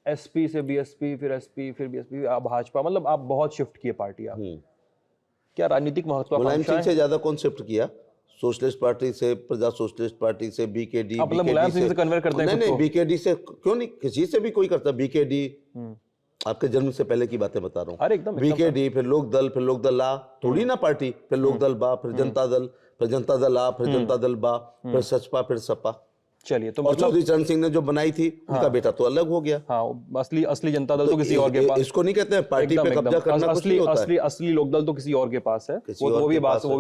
S1: SP से BSP, फिर SP, फिर BSP, भाजपा, मतलब आप बहुत शिफ्ट किए पार्टी आप। क्या राजनीतिक
S2: मुलायम
S1: महत्वाकांक्षा
S2: सिंह से ज्यादा कौन शिफ्ट किया? सोशलिस्ट पार्टी से, प्रजा सोशलिस्ट पार्टी से, BKD,
S1: मतलब मुलायम सिंह से कन्वर्ट करते हैं?
S2: नहीं, BKD से क्यों नहीं, किसी से भी कोई करता। BKD आपके जन्म से पहले की बातें बता रहा हूँ।
S1: अरे एकदम
S2: BKD, फिर लोकदल आ, थोड़ी ना पार्टी, फिर लोकदल बा, फिर जनता दल, फिर जनता दल आ, फिर जनता दल बा, फिर सचपा, फिर सपा।
S1: चलिए, तो
S2: और
S1: मतलब
S2: चौधरी चरण सिंह ने जो बनाई थी, उनका बेटा तो अलग हो गया।
S1: हाँ, असली जनता दल तो किसी और के पास।
S2: इसको नहीं कहते हैं पार्टी पे कब्जा करना, कुछ नहीं होता है।
S1: असली लोकदल तो किसी और के पास है। वो भी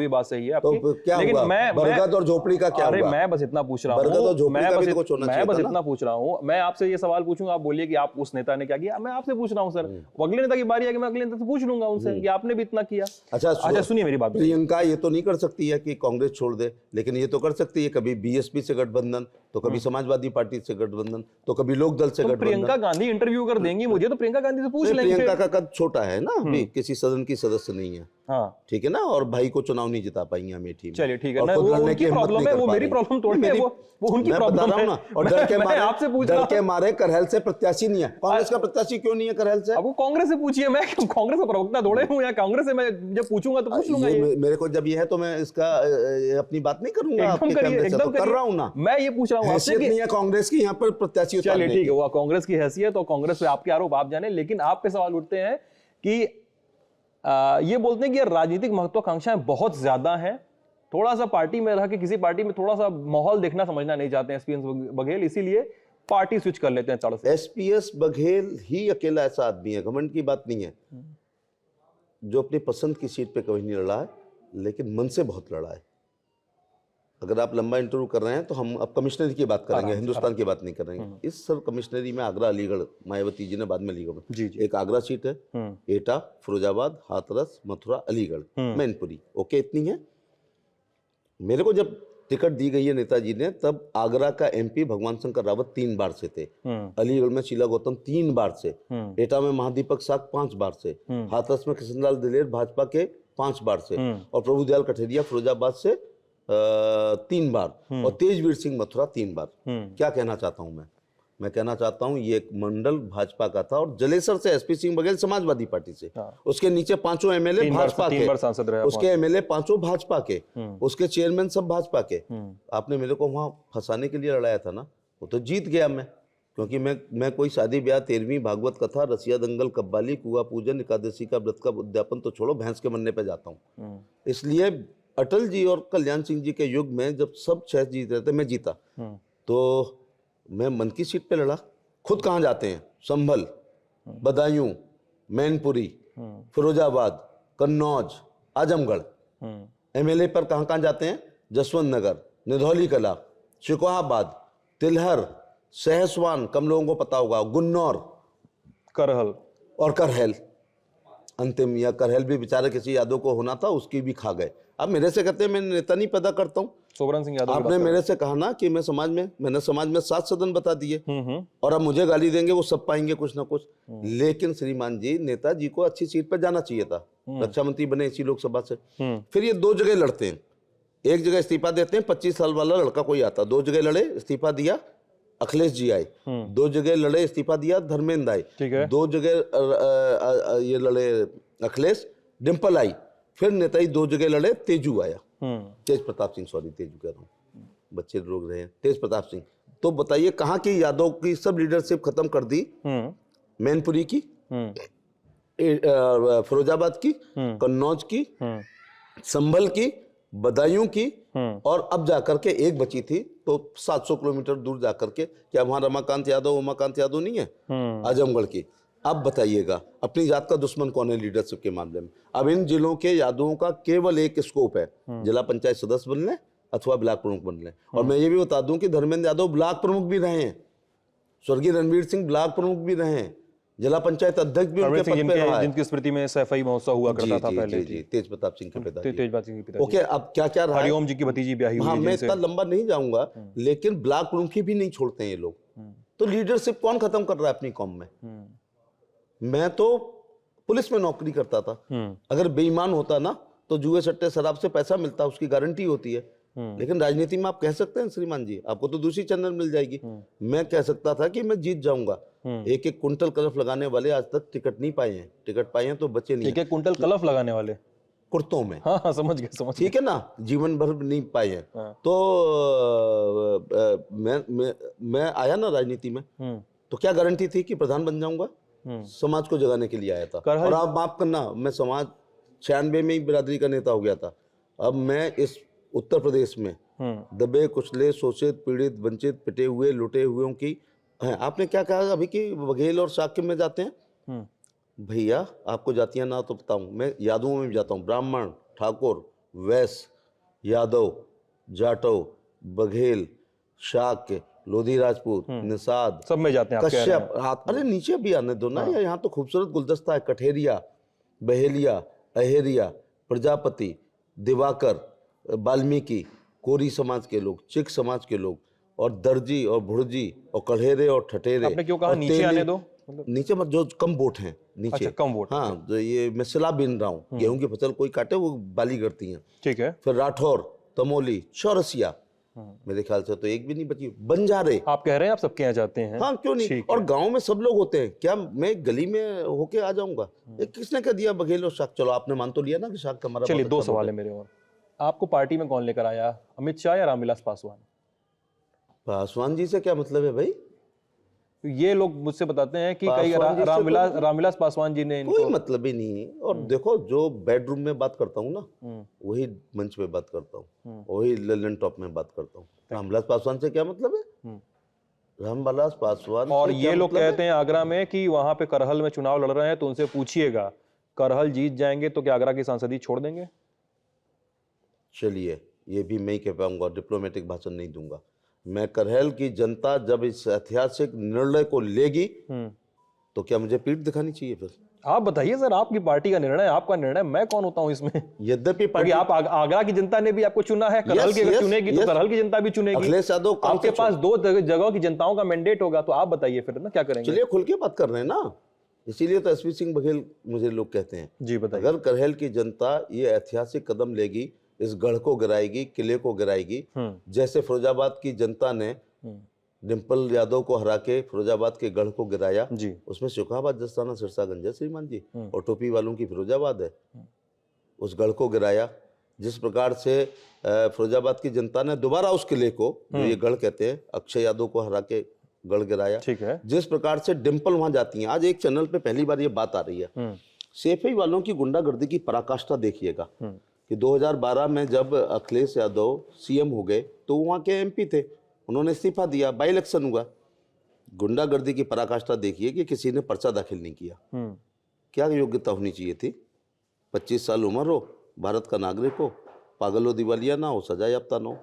S1: बात सही है आपकी।
S2: तो क्या
S1: लेकिन
S2: हुआ?
S1: मैं
S2: बरगद और झोपड़ी का क्या हुआ?
S1: मैं बस इतना पूछ रहा हूँ, मैं बस इतना पूछ रहा हूँ। मैं आपसे ये सवाल पूछूंगा, आप बोलिए कि आप उस नेता ने क्या किया। मैं आपसे पूछ रहा हूँ सर, अगले नेता की बारी है कि मैं अगले नेता से पूछ लूंगा उनसे कि आपने भी इतना किया। अच्छा सुनिए मेरी बात।
S2: प्रियंका ये तो नहीं कर सकती है कि कांग्रेस छोड़ दे, लेकिन ये तो कर सकती है कभी BSP से गठबंधन, तो कभी समाजवादी पार्टी से गठबंधन, तो कभी लोकदल से गठबंधन।
S1: प्रियंका गांधी इंटरव्यू कर देंगी मुझे, तो प्रियंका गांधी से पूछ लेंगे।
S2: प्रियंका का कद छोटा है ना, अभी किसी सदन की सदस्य नहीं है।
S1: हाँ
S2: ठीक है ना, और भाई को चुनाव नहीं जिता पाएंगी अमेठी में।
S1: चलिए ठीक है ना, वो उनकी प्रॉब्लम है, वो मेरी प्रॉब्लम थोड़ी है, वो उनकी प्रॉब्लम है ना।
S2: और डर के मारे करहल से प्रत्याशी नहीं है। कांग्रेस का प्रत्याशी क्यों नहीं है करहल से?
S1: अब वो कांग्रेस से पूछिए, मैं कांग्रेस का प्रवक्ता थोड़े हूँ, या कांग्रेस से मैं जब पूछूंगा तो पूछ लूंगा।
S2: मेरे को जब ये है तो मैं इसका अपनी बात नहीं करूंगा आपके कैमरे से, तो कर रहा हूं ना।
S1: मैं ये पूछ रहा हूँ आपसे कि
S2: नहीं है कांग्रेस की यहाँ पर प्रत्याशी।
S1: चलिए ठीक है, वो कांग्रेस की हैसियत और कांग्रेस पे आपके आरोप आप जाने, लेकिन आप पे सवाल उठते हैं कि ये बोलते हैं कि राजनीतिक महत्वाकांक्षाएं बहुत ज्यादा हैं, थोड़ा सा पार्टी में रह के किसी पार्टी में थोड़ा सा माहौल देखना समझना नहीं चाहते हैं SPS बघेल, इसीलिए पार्टी स्विच कर लेते हैं तड़ से।
S2: SPS बघेल ही अकेला ऐसा आदमी है, घमंड की बात नहीं है, जो अपनी पसंद की सीट पे कभी नहीं लड़ा है, लेकिन मन से बहुत लड़ा है। अगर आप लंबा इंटरव्यू कर रहे हैं तो हम अब कमिश्नरी की बात करेंगे, हिंदुस्तान की बात नहीं करेंगे। इस सब कमिश्नरी में आगरा, अलीगढ़, मायावती जी ने बाद में अलीगढ़ में, एक आगरा सीट है, एटा, फिरोजाबाद, हाथरस, मथुरा, अलीगढ़, मैनपुरी, ओके, इतनी है। मेरे को जब टिकट दी गई है नेताजी ने, तब आगरा का MP भगवान शंकर रावत 3 बार से थे, अलीगढ़ में शीला गौतम 3 बार से, एटा में महादीपक साग 5 बार से, हाथरस में कृष्णलाल दिलेर भाजपा के 5 बार से, और प्रभुदयाल कठेरिया फिरोजाबाद से 3 बार, और तेजवीर सिंह मथुरा 3 बार। क्या कहना चाहता हूं मैं कहना चाहता हूं ये एक मंडल भाजपा का था, और जलेसर से SP सिंह बघेल समाजवादी पार्टी से, उसके नीचे 5 MLA भाजपा के, उसके MLA 5 भाजपा के, उसके चेयरमैन सब भाजपा के। आपने मेरे को वहां फंसाने के लिए लड़ाया था ना, वो तो जीत गया मैं, क्योंकि मैं कोई शादी ब्याह, 13वीं भागवत कथा, रसिया दंगल, कव्वाली, कुआ पूजन, एकादशी का व्रत का उद्यापन तो छोड़ो, भैंस के मरने पे जाता हूँ। इसलिए अटल जी और कल्याण सिंह जी के युग में जब सब 6 जीत रहे थे, मैं जीता, तो मैं मन की सीट पे लड़ा। खुद कहाँ जाते हैं? संभल, बदायूं, मैनपुरी, फिरोजाबाद, कन्नौज, आजमगढ़। एमएलए पर कहाँ कहाँ जाते हैं? जसवंत नगर, निधौली कला, शिकोहाबाद, तिलहर, सहसवान, कम लोगों को पता होगा, गुन्नौर,
S3: करहल
S2: और करहल। अंतिम या करहल भी बेचारे किसी यादव को होना था, उसकी भी खा गए। अब मेरे से कहते हैं मैं नेता नहीं पैदा करता हूँ।
S1: सोबरन सिंह यादव की
S2: आपने मेरे से कहा ना कि मैंने समाज में 7 सदन बता दिए, और अब मुझे गाली देंगे, वो सब पाएंगे कुछ ना कुछ। लेकिन श्रीमान जी, नेताजी को अच्छी सीट पर जाना चाहिए था, रक्षा मंत्री बने इसी लोकसभा से। फिर ये 2 जगह लड़ते हैं, एक जगह इस्तीफा देते हैं, 25 साल वाला लड़का कोई आता, 2 जगह लड़े, इस्तीफा दिया, अखिलेश जी आए, 2 जगह लड़े, इस्तीफा दिया, धर्मेंद्र आए,
S3: ठीक है।
S2: 2 जगह ये लड़े अखिलेश, डिम्पल आई, फिर नेताजी 2 जगह लड़े, तेजू आया, तेज प्रताप सिंह, सॉरी तेजू कह रहा हूँ, बच्चे रोक रहे हैं, तेज प्रताप सिंह। तो बताइए कहाँ की यादव की सब लीडरशिप खत्म कर दी, मैनपुरी की, फिरोजाबाद की, कन्नौज की, संभल की, बदायूं की, और अब जाकर के एक बची थी तो 700 किलोमीटर दूर जाकर के, क्या वहां उमाकांत यादव नहीं है, आजमगढ़ की। अब बताइएगा अपनी जात का दुश्मन कौन है लीडरशिप के मामले में? अब इन जिलों के यादवों का केवल एक स्कोप है, जिला पंचायत सदस्य बन लें अथवा ब्लॉक प्रमुख बन लें। और मैं ये भी बता दूं कि धर्मेंद्र यादव ब्लॉक प्रमुख भी रहे हैं, स्वर्गीय रणवीर सिंह ब्लॉक प्रमुख भी रहे हैं, जिला पंचायत अध्यक्ष भी उनके पद पे रहा है,
S1: जिनकी स्मृति में सफाई महोत्सव हुआ करता था पहले।
S2: जी, तेज प्रताप सिंह के पिताजी।
S1: तेजपाल सिंह के पिताजी।
S2: ओके, अब क्या क्या रहा है?
S1: हरिओम जी की भतीजी ब्याही हुई
S2: हाँ,
S1: है
S2: मैं
S1: जिनसे।
S2: इतना लंबा नहीं जाऊंगा, लेकिन ब्लॉक प्रमुखी भी नहीं छोड़ते हैं ये लोग। तो लीडरशिप कौन खत्म कर रहा है अपनी कौम में? मैं तो पुलिस में नौकरी करता था, अगर बेईमान होता ना तो जुए सट्टे शराब से पैसा मिलता, उसकी गारंटी होती है। लेकिन राजनीति में आप कह सकते हैं श्रीमान जी, आपको तो दूसरी चैनल मिल जाएगी। मैं कह सकता था कि मैं जीत जाऊंगा। एक एक कुंटल कलफ लगाने वाले आज तक टिकट नहीं पाए हैं, टिकट पाए हैं तो बचे नहीं।
S1: एक कुंटल कलफ लगाने वाले
S2: कुर्तों में,
S1: हाँ हाँ समझ गए
S2: ठीक है ना, जीवन भर नहीं पाए हैं। तो मैं आया ना राजनीति में, तो क्या गारंटी थी कि प्रधान बन जाऊंगा? समाज को जगाने के लिए आया था। और आप माफ करना, मैं समाज 96 में ही बिरादरी का नेता हो गया था। अब मैं इस उत्तर प्रदेश में दबे कुचले शोषित पीड़ित वंचित पिटे हुए लुटे हुए की है। आपने क्या कहा अभी कि बघेल और शाक्य में जाते हैं? भैया आपको जातियां ना तो बताऊं, मैं यादवों में भी जाता हूँ, ब्राह्मण, ठाकुर, वैश्य, यादव, जाटव, बघेल, शाक्य, लोधी राजपूत, निषाद,
S1: सब में जाते हैं।
S2: कश्यप, हाथ अरे नीचे भी आने दो ना, यहाँ तो खूबसूरत गुलदस्ता है। कठेरिया, बहेलिया, अहेरिया, प्रजापति, दिवाकर, वाल्मीकि, कोरी समाज के लोग, चिक समाज के लोग, और दर्जी और भुर्जी और कढ़ेरे और ठठेरे।
S1: आपने क्यों कहा नीचे आने दो?
S2: नीचे मत, जो कम वोट हैं नीचे।
S1: अच्छा, कम वोट।
S2: हाँ, जो ये मैं सिला बीन रहा हूँ, गेहूं की फसल कोई काटे वो बाली करती हैं।
S3: ठीक है।
S2: फिर राठौर, तमोली, चौरसिया, मेरे ख्याल से तो एक भी नहीं बची। बंजारे,
S1: आप कह रहे हैं आप सबके यहाँ जाते हैं?
S2: हाँ क्यों नहीं, और गांव में सब लोग होते हैं। क्या मैं गली में होके आ जाऊंगा? किसने कह दिया बघेल और शाक? चलो आपने मान तो लिया ना कि शाक का हमारा।
S1: चलिए 2 सवाल है मेरे और। आपको पार्टी में कौन लेकर आया, अमित शाह या रामविलास पासवान?
S2: पासवान जी से क्या मतलब है भाई?
S1: ये लोग मुझसे बताते हैं कि कई रामविलास पासवान जी ने
S2: कोई मतलब ही नहीं है। और देखो, जो बेडरूम में बात करता हूँ ना, वही मंच पे बात करता हूँ, वही ललन टॉप में बात करता हूँ। रामविलास पासवान से क्या मतलब है? रामविलास पासवान।
S1: और ये लोग कहते हैं आगरा में कि वहां पे करहल में चुनाव लड़ रहे हैं, तो उनसे पूछिएगा करहल जीत जाएंगे तो क्या आगरा की सांसदी छोड़ देंगे?
S2: चलिए, ये भी मैं ही कह पाऊंगा, डिप्लोमेटिक भाषण नहीं दूंगा मैं। करहल की जनता जब इस ऐतिहासिक निर्णय को लेगी तो क्या मुझे पीठ दिखानी चाहिए? फिर
S1: आप बताइए सर, आपकी पार्टी का निर्णय, आपका निर्णय, मैं कौन होता हूं इसमें?
S2: यद्यपि
S1: आप आगरा की जनता ने भी आपको चुना है, करहल की अगर चुनेगी तो करहल की जनता भी चुनेगी।
S2: अखिलेश यादव
S1: आपके पास 2 जगहों की जनताओं का मैंडेट होगा, तो आप बताइए फिर ना क्या करेंगे?
S2: चलिए खुल के बात कर रहे हैं ना, इसीलिए तो एसपी सिंह बघेल मुझे लोग कहते हैं।
S1: जी बताइए।
S2: अगर करहल की जनता ये ऐतिहासिक कदम लेगी, इस गढ़ को गिराएगी, किले को गिराएगी, जैसे फिरोजाबाद की जनता ने डिम्पल यादव को हरा के फिरोजाबाद के गढ़ को गिराया
S1: जी।
S2: उसमें शिकोहाबाद, जस्ताना, सिरसागंज है श्रीमान जी, और टोपी वालों की फिरोजाबाद है। उस गढ़ को गिराया जिस प्रकार से फिरोजाबाद की जनता ने दोबारा उस किले को, जो ये गढ़ कहते हैं, अक्षय यादव को हरा के गढ़ गिराया।
S1: ठीक है।
S2: जिस प्रकार से डिम्पल वहां जाती हैं, आज एक चैनल पे पहली बार ये बात आ रही है, सेफई वालों की गुंडागर्दी की पराकाष्ठा देखिएगा कि 2012 में जब अखिलेश यादव सीएम हो गए तो वहां के एमपी थे, उन्होंने इस्तीफा दिया, बाई इलेक्शन हुआ। गुंडागर्दी की पराकाष्ठा देखिए कि किसी ने पर्चा दाखिल नहीं किया, क्या योग्यता होनी चाहिए थी? 25 साल उम्र हो, भारत का नागरिक हो, पागल हो, दिवालिया ना हो, सजा याफ्ता ना हो,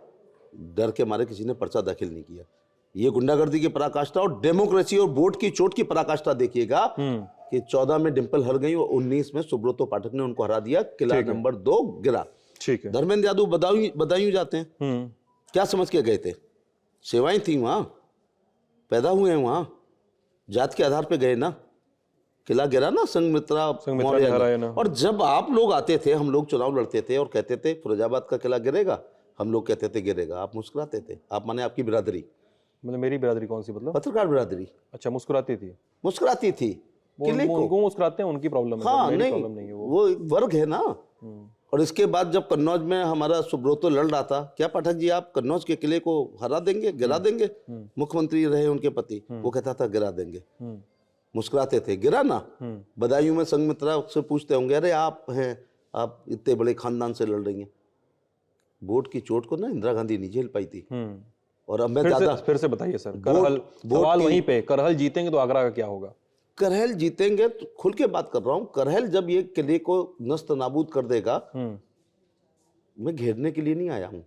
S2: डर के मारे किसी ने पर्चा दाखिल नहीं किया। ये गुंडागर्दी की पराकाष्ठा और डेमोक्रेसी और वोट की चोट की पराकाष्ठा देखिएगा कि 14 में डिंपल हार गई और 19 में सुब्रतो पाठक ने उनको हरा दिया, किला नंबर 2 गिरा।
S3: ठीक है।
S2: धर्मेंद्र यादव बदायूं जाते हैं, क्या समझ के गए थे? सेवाएं थी वहां, पैदा हुए हैं वहां, जात के आधार पे गए ना, किला गिरा ना संघमित्रा मौर्य
S3: हराया
S2: ने।
S3: ना।
S2: और जब आप लोग आते थे, हम लोग चुनाव लड़ते थे और कहते थे फिरोजाबाद का किला गिरेगा, हम लोग कहते थे गिरेगा, आप मुस्कुराते थे। आप माने आपकी बिरादरी,
S3: मतलब मेरी बिरादरी कौन सी, मतलब?
S2: पत्रकार बिरादरी
S3: अच्छा, मुस्कुराती थी।
S2: मुस्कुराती थी किले को।
S3: उनको मुस्कुराते हैं, उनकी प्रॉब्लम है,
S2: हाँ,
S3: मेरी
S2: नहीं,
S3: प्रॉब्लम नहीं है वो।
S2: वो एक वर्ग है ना। और इसके बाद जब कन्नौज में हमारा सुब्रतो लड़ रहा था, क्या पाठक जी आप कन्नौज के किले को हरा देंगे, गिरा देंगे? मुख्यमंत्री रहे उनके पति, वो कहता था गिरा देंगे, मुस्कुराते थे, गिरा ना। बदायूं में संघमित्रा से पूछते होंगे, अरे आप हैं, आप इतने बड़े खानदान से लड़ रही हैं। वोट की चोट को ना इंदिरा गांधी नहीं झेल पाई थी। और अब मैं ज्यादा
S3: फिर से बताइए सर, करहल, सवाल वहीं पे, करहल जीतेंगे तो आगरा का क्या होगा?
S2: करहल जीतेंगे तो खुल के बात कर रहा हूं, करहल जब ये किले को नस्त नाबूद कर देगा, मैं घेरने के लिए नहीं आया हूं,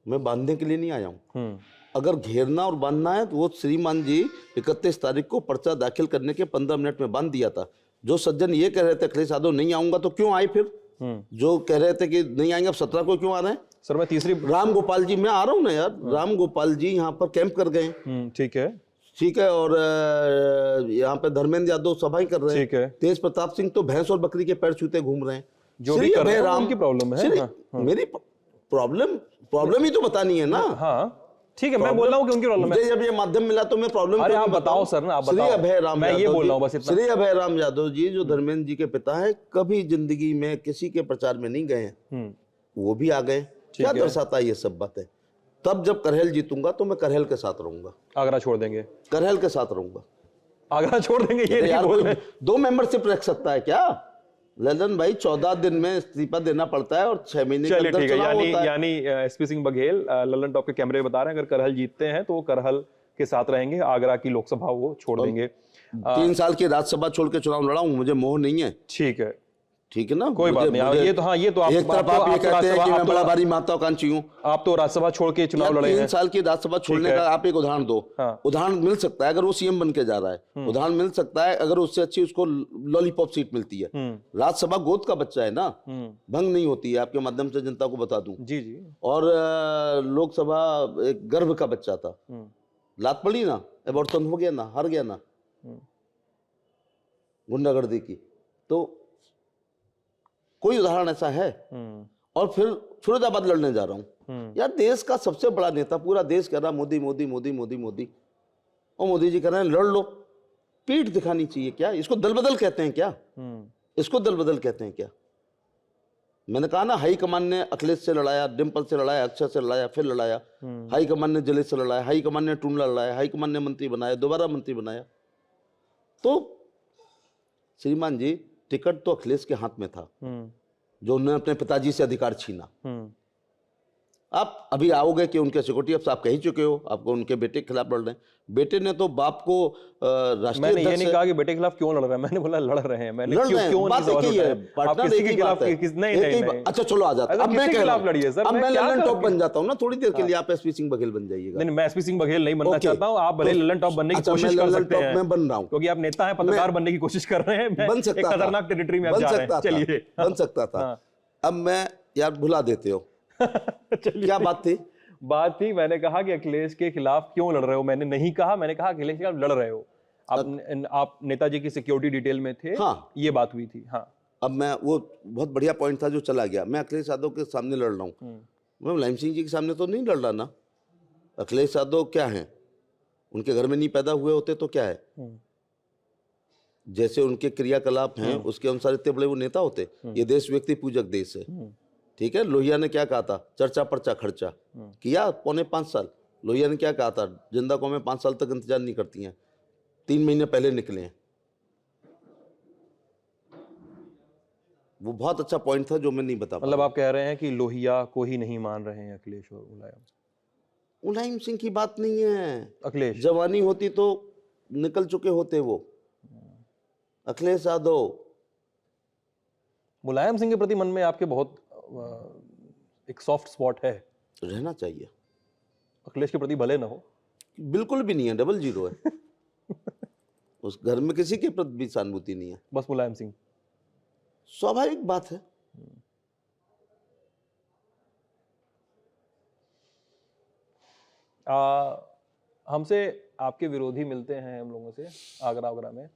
S2: मैं बांधने के लिए नहीं आया हूं। अगर घेरना और बांधना है तो वो श्रीमान जी 31 तारीख को पर्चा दाखिल करने के 15 मिनट में बांध दिया था। जो सज्जन ये कह रहे थे अखिलेश यादव नहीं आऊंगा, तो क्यों आए फिर? जो कह रहे थे कि नहीं आएंगे, अब 17 को क्यों आ रहे हैं?
S3: सर मैं तीसरी,
S2: राम गोपाल जी, मैं आ रहा हूं ना यार, राम गोपाल जी यहाँ पर कैंप कर गए,
S3: ठीक है,
S2: ठीक है, और यहाँ पे धर्मेंद्र यादव सभाएं कर रहे हैं,
S3: ठीक है।
S2: तेज प्रताप सिंह तो भैंस और बकरी के पैर छूते घूम रहे हैं।
S3: जो भी कर रहे हैं उनकी प्रॉब्लम है।
S2: मेरी प्रॉब्लम ही तो बतानी है ना।
S3: हाँ ठीक है, मैं बोल रहा हूँ कि उनकी प्रॉब्लम है।
S2: मुझे जब ये माध्यम मिला तो मैं प्रॉब्लम,
S3: अरे आप बताओ सर ना, आप
S2: श्री
S3: बताओ।
S2: अभय राम,
S3: मैं ये बोल रहा हूँ बस इतना।
S2: श्री अभय राम यादव जी जो धर्मेंद्र जी के पिता है, कभी जिंदगी में किसी के प्रचार में नहीं गए हैं, वो भी आ गए। क्या दर्शाता है ये सब बातें? तब जब करहल जीतूंगा तो मैं करहल के साथ रहूंगा,
S3: आगरा छोड़ देंगे,
S2: करहल के साथ रहूंगा।
S3: आगरा छोड़ देंगे ये नहीं
S2: यार
S3: बोल
S2: कोई
S3: रहे।
S2: 2 मेंबरशिप रख सकता है क्या? ललन भाई 14 दिन में इस्तीफा देना पड़ता है और 6 महीने के
S3: चलिए
S2: अंदर
S3: ठीक है,
S2: चुनाव होता है।
S3: यानी एसपी सिंह बघेल ललन टॉप के कैमरे बता रहे हैं, अगर करहल जीतते हैं तो वो करहल के साथ रहेंगे, आगरा की लोकसभा वो छोड़ देंगे।
S2: 3 साल की राज्यसभा छोड़ के चुनाव लड़ा हूं, मुझे मोह नहीं है,
S3: ठीक है,
S2: ठीक है ना?
S3: कोई बात नहीं। ये तो हाँ, ये तो आप
S2: एक तरफ आप ये कहते हैं कि मैं बड़ा भारी महत्वाकांक्षी हूं,
S3: आप तो राज्यसभा छोड़ के चुनाव लड़े
S2: 3
S3: हैं।
S2: साल की राज्यसभा छोड़ने का आप एक उदाहरण दो।
S3: हाँ।
S2: उदाहरण मिल सकता है अगर वो सीएम बन के जा रहा है, उदाहरण मिल सकता है अगर उससे अच्छी उसको लॉलीपॉप सीट मिलती है। राज्यसभा गोद का बच्चा है ना, भंग नहीं होती है, आपके माध्यम से जनता को बता दूं।
S3: जी जी।
S2: और लोकसभा एक गर्भ का बच्चा था, लात पड़ी ना, अबॉर्शन हो गया ना, हार गया ना गुंडागर्दी की। तो कोई उदाहरण ऐसा है? और फिर फिरोजाबाद लड़ने जा रहा हूं। यार देश का सबसे बड़ा नेता, पूरा देश कह रहा मोदी मोदी मोदी मोदी मोदी, और मोदी जी कह रहे हैं लड़ लो। पीठ दिखानी चाहिए क्या? इसको दल बदल कहते हैं क्या? इसको दल बदल कहते हैं क्या? मैंने कहा ना, हाईकमान ने अखिलेश से लड़ाया, डिंपल से लड़ाया, अक्षय से लड़ाया, फिर लड़ाया, हाईकमान ने जलेश से लड़ाया, हाईकमान ने टूंडला लड़ाया, हाईकमान ने मंत्री बनाया, दोबारा मंत्री बनाया। तो श्रीमान जी टिकट तो अखिलेश के हाथ में था, जो उन्होंने अपने पिताजी से अधिकार छीना। आप अभी आओगे कि उनके सिक्योरिटी अफसर, आप कह ही चुके हो, आपको उनके बेटे के खिलाफ लड़ रहे हैं। बेटे ने तो बाप को राष्ट्रीय
S3: मैंने ये नहीं कहा कि बेटे के खिलाफ क्यों लड़ रहे हैं, मैंने बोला लड़ रहे हैं। मैंने
S2: लड़
S3: क्यों
S2: रहे हैं,
S3: क्यों
S2: बात
S3: नहीं
S2: एक ही है,
S3: आप
S2: पार्टनर
S3: किसी
S2: एक
S3: के
S2: ही
S3: खिलाफ
S2: बात है,
S3: नहीं
S2: एक ही
S3: नहीं
S2: बात। अच्छा चलो आ जाता, अब मैं कह रहा हूं, अब मैं ललन टॉप बन जाता हूं ना, थोड़ी देर के लिए आप एसपी सिंह बघेल बन जाइएगा।
S3: नहीं, मैं एसपी सिंह बघेल नहीं बनना चाहता हूं, आप भले ललन टॉप बनने की कोशिश कर सकते हैं।
S2: मैं बन रहा हूं
S3: क्योंकि आप नेता हैं, पत्रकार बनने की कोशिश कर रहे हैं।
S2: बन सकता था,
S3: खतरनाक टेरिटरी में आप जा रहे हैं। चलिए,
S2: बन सकता था। अब मैं यार भुला देते हो। क्या बात थी?
S3: बात थी, मैंने कहा कि अखिलेश के खिलाफ क्यों लड़ रहे हो, मैंने नहीं कहा, मैंने कहा अखिलेश के खिलाफ लड़ रहे हो। आप नेताजी की सिक्योरिटी डिटेल में थे।
S2: हाँ,
S3: ये बात हुई थी। हाँ,
S2: अब मैं, वो बहुत बढ़िया पॉइंट था जो चला गया। मैं अखिलेश यादव के सामने लड़ रहा हूँ, मैं मुलायम सिंह जी के सामने तो नहीं लड़ रहा ना। अखिलेश यादव क्या है? उनके घर में नहीं पैदा हुए होते तो क्या है? जैसे उनके क्रियाकलाप हैं उसके अनुसार इतने बड़े वो नेता होते। ये देश व्यक्ति पूजक देश है, ठीक है। लोहिया ने क्या कहा था? चर्चा पर्चा खर्चा किया 4.25 साल। लोहिया ने क्या कहा था? जिंदा कौमें 5 साल तक इंतजार नहीं करती हैं, 3 महीने पहले निकले हैं। वो बहुत अच्छा पॉइंट था जो मैं नहीं बता।
S3: मतलब आप कह रहे हैं कि लोहिया को ही नहीं मान रहे हैं अखिलेश और मुलायम?
S2: मुलायम सिंह की बात नहीं है,
S3: अखिलेश
S2: जवानी होती तो निकल चुके होते वो। अखिलेश यादव
S1: मुलायम सिंह के प्रति मन में आपके बहुत एक सॉफ्ट स्पॉट है,
S2: रहना चाहिए।
S1: अखिलेश के प्रति भले ना हो।
S2: बिल्कुल भी नहीं है, डबल जीरो है। उस घर में किसी के प्रति भी सहानुभूति नहीं है,
S1: बस मुलायम सिंह।
S2: स्वाभाविक बात है।
S1: हमसे आपके विरोधी मिलते हैं हम लोगों से आगरा में,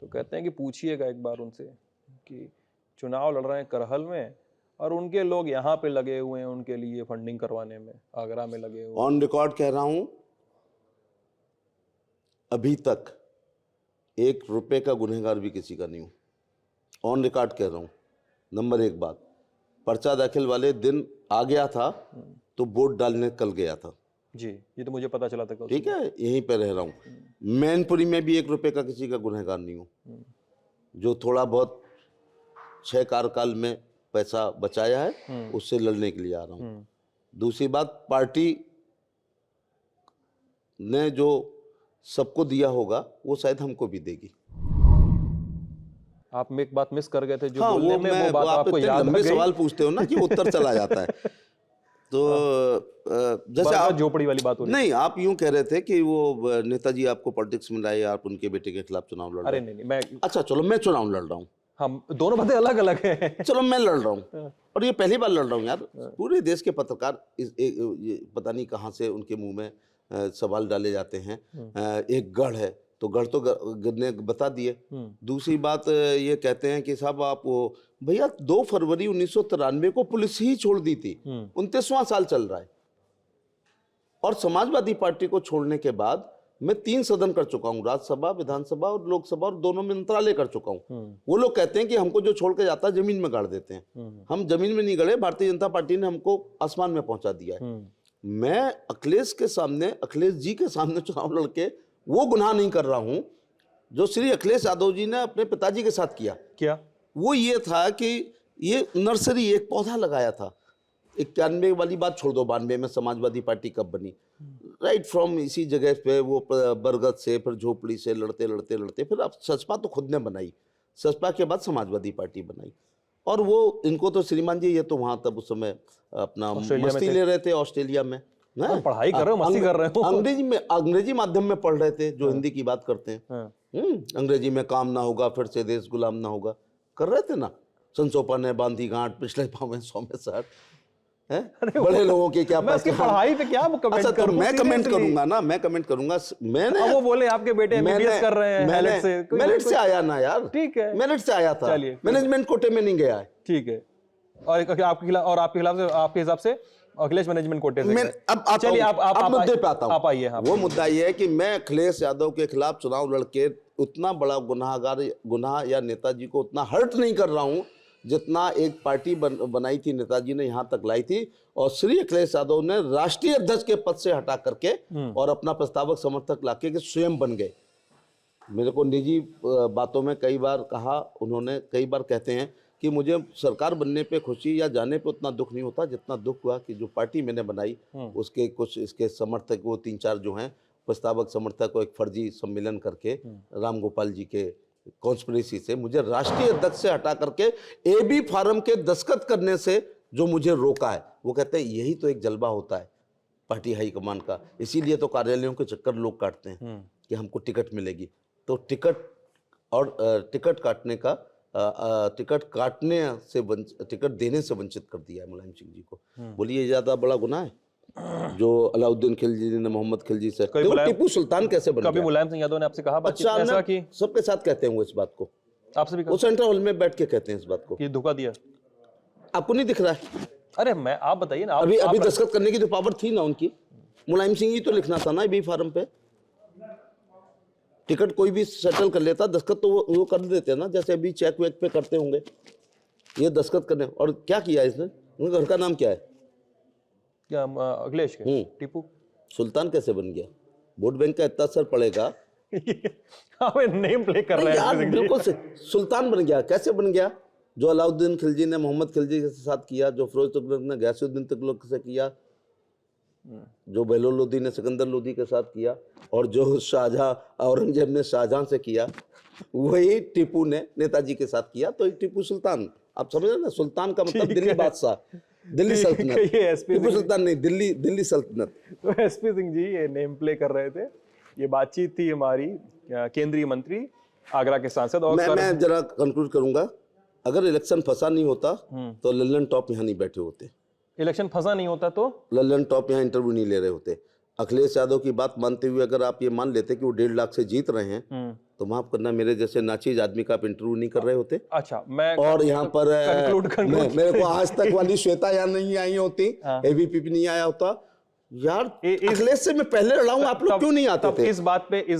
S1: तो कहते हैं कि पूछिएगा एक बार उनसे कि चुनाव लड़ रहे हैं करहल में और उनके लोग यहाँ पे लगे हुए हैं उनके लिए फंडिंग करवाने में, आगरा में लगे हुए।
S2: ऑन रिकॉर्ड कह रहा हूं, अभी तक 1 रुपए का गुनहगार भी किसी का नहीं हूं। ऑन रिकॉर्ड कह रहा हूं। नंबर 1 बात, पर्चा दाखिल वाले दिन आ गया था तो वोट डालने कल गया था
S1: जी, ये तो मुझे पता चला था कल।
S2: ठीक है, यहीं पे रह रहा हूँ। मैनपुरी में भी 1 रुपए का किसी का गुनहगार नहीं हूँ। जो थोड़ा बहुत 6 कार्यकाल में पैसा बचाया है उससे लड़ने के लिए आ रहा हूँ। दूसरी बात, पार्टी ने जो सबको दिया होगा वो शायद हमको भी देगी।
S1: आप में एक बात मिस कर गए थे जो
S2: हाँ,
S1: बोलने में, वो बात
S2: आप
S1: आपको
S2: इतने
S1: याद आ
S2: लंबे
S1: गई।
S2: सवाल पूछते हो ना कि उत्तर चला जाता है। तो जैसे आप
S1: झोपड़ी वाली बात हो रही।
S2: नहीं, आप यूं कह रहे थे कि वो नेताजी आपको पॉलिटिक्स में लाए, आप उनके बेटे के खिलाफ चुनाव लड़ रहे
S1: अरे
S2: हैं।
S1: नहीं, मैं
S2: अच्छा चलो, मैं चुनाव लड़ रहा हूँ।
S1: हम दोनों बातें अलग अलग हैं।
S2: चलो मैं लड़ रहा हूँ, और ये पहली बार लड़ रहा हूँ यार। पूरे देश के पत्रकार ये पता नहीं कहाँ से उनके मुंह में सवाल डाले जाते हैं। एक गढ़ है तो गढ़ तो ने बता दिए। दूसरी बात ये कहते हैं कि साहब आप वो, भैया 2 फरवरी 1993 को पुलिस ही छोड़ दी थी। 29वां साल चल रहा है, और समाजवादी पार्टी को छोड़ने के बाद मैं 3 सदन कर चुका हूँ, राज्यसभा, विधानसभा और लोकसभा, और दोनों में मंत्रालय कर चुका हूँ। वो लोग कहते हैं कि हमको जो छोड़ के जाता है जमीन में गाड़ देते हैं। हम जमीन में नहीं गड़े, भारतीय जनता पार्टी ने हमको आसमान में पहुंचा दिया है। मैं अखिलेश के सामने, अखिलेश जी के सामने चुनाव लड़के वो गुनाह नहीं कर रहा हूं जो श्री अखिलेश यादव जी ने अपने पिताजी के साथ किया।
S1: क्या
S2: वो ये था कि ये नर्सरी, एक पौधा लगाया था। 91 वाली बात छोड़ दो, 92 में समाजवादी पार्टी कब बनी, राइट फ्रॉम इसी जगह पे वो बरगद से, फिर झोपड़ी से लड़ते लड़ते लड़ते फिर अब सचपा तो खुद ने बनाई, सचपा के बाद समाजवादी पार्टी बनाई। और वो इनको तो श्रीमान जी, ये तो वहां तब उस समय अपना मस्ती ले रहे थे ऑस्ट्रेलिया में,
S1: पढ़ाई कर रहे हो, मस्ती कर रहे हो।
S2: अंग्रेजी माध्यम में पढ़ रहे थे, जो हिंदी की बात करते हैं। अंग्रेजी में काम ना होगा फिर से देश गुलाम ना होगा, कर रहे थे ना। संसोपा ने बांधी गांठ, पिछले पावे 100 में 60 है। बड़े लोगों की क्या
S1: मैं पढ़ाई पे क्या कमेंट
S2: अच्छा, तो मैं कमेंट करूंगा ना, मैं कमेंट करूंगा। मैंने
S1: वो बोले आपके बेटे एमबीबीएस कर रहे हैं,
S2: मेरिट से आया ना यार,
S1: ठीक है,
S2: मेरिट से आया था, मैनेजमेंट कोटे में नहीं गया है,
S1: ठीक है। और आपके खिलाफ से, आपके हिसाब से अखिलेश मैनेजमेंट कोटे से।
S2: अब चलिए आप मुद्दे पे आता हूं।
S1: आप आइए।
S2: वो मुद्दा ये है कि मैं अखिलेश यादव के खिलाफ चुनाव लड़के उतना बड़ा गुनाह या नेताजी को उतना हर्ट नहीं कर रहा हूं जितना एक पार्टी बनाई थी नेताजी ने, यहां तक लाई थी, और श्री अखिलेश यादव ने राष्ट्रीय अध्यक्ष के पद से हटा करके और अपना प्रस्तावक समर्थक लाके के स्वयं बन गए। मेरे को निजी बातों में कई बार कहा उन्होंने, कई बार कहते हैं कि मुझे सरकार बनने पे खुशी या जाने पे उतना दुख नहीं होता जितना दुख हुआ कि जो पार्टी मैंने बनाई उसके कुछ इसके समर्थक, वो 3-4 जो हैं प्रस्तावक समर्थक को एक फर्जी सम्मेलन करके राम गोपाल जी के कॉन्स्पिरेसी से मुझे राष्ट्रीय अध्यक्ष से हटा करके एबी फार्म के दस्तखत करने से जो मुझे रोका है। वो कहते हैं यही तो एक जलवा होता है पार्टी हाईकमान का, इसीलिए तो कार्यालयों के चक्कर लोग काटते हैं कि हमको टिकट मिलेगी। तो टिकट काटने का टिकट देने से वंचित कर दिया है मुलायम सिंह जी को। बोलिए ज्यादा बड़ा गुनाह है जो अलाउद्दीन खिलजी ने मोहम्मद खिलजी से, टीपू सुल्तान कैसे बन गया?
S1: कभी मुलायम सिंह यादव ने आपसे कहा बातचीत में ऐसा कि
S2: सबके साथ कहते हैं वो इस बात को,
S1: आपसे भी
S2: वो सेंट्रल हॉल में बैठ के कहते हैं इस बात को
S1: कि धोखा दिया?
S2: आपको नहीं दिख रहा है?
S1: अरे आप बताइए ना।
S2: अभी दस्तखत करने की तो पावर थी ना उनकी, मुलायम सिंह ही तो लिखना था ना बी फार्म पे। टिकट कोई भी सेटल कर लेता, दस्तखत तो वो कर देते ना, जैसे अभी चेक वेक पे करते होंगे, ये दस्तखत करने। और क्या किया इसने? उनके घर का नाम क्या है?
S1: क्या अखिलेश के? टीपू
S2: सुल्तान कैसे बन गया? वोट बैंक का इतना असर पड़ेगा।
S1: नेम प्ले कर रहे हैं
S2: बिल्कुल से सुल्तान बन गया। कैसे बन गया? जो अलाउद्दीन खिलजी ने मोहम्मद खिलजी के साथ किया, जो फिरोज तुगलक ने गयासुद्दीन तुगलक से किया, जो बहलोल लोदी ने सिकंदर लोदी के साथ किया, और जो शाहजहां औरंगजेब ने शाहजहां से किया, वही टीपू ने नेताजी के साथ किया, तो टीपू सुल्तान, आप समझ रहे हैं ना, सुल्तान का मतलब दिल्ली बादशाह, दिल्ली
S1: ठीक है,
S2: सल्तनत,
S1: ये SP
S2: टीपू सुल्तान नहीं, दिल्ली सल्तनत।
S1: तो एसपी सिंह जी ये नेम प्ले कर रहे थे। ये बातचीत थी हमारी केंद्रीय मंत्री, आगरा के सांसद और
S2: मैं जरा कंक्लूड करूंगा, अगर इलेक्शन फंसा नहीं होता तो लल्लन टॉप यहाँ नहीं बैठे होते,
S1: इलेक्शन फंसा नहीं होता तो
S2: लल्लन टॉप यहाँ इंटरव्यू नहीं ले रहे होते। अखिलेश यादव की बात मानते हुए अगर आप ये मान लेते कि वो 1.5 लाख से जीत रहे हैं, तो माफ करना, मेरे जैसे नाचीज आदमी का आप इंटरव्यू नहीं कर रहे होते।
S1: अच्छा, मैं
S2: और यहाँ पर
S1: conclude
S2: मेरे को आज तक वाली श्वेता यहाँ नहीं आई होती, एबीपी नहीं आया होता यार, अखिलेश से मैं पहले लड़ा हूं, आप लोग क्यों नहीं आते थे?
S1: इस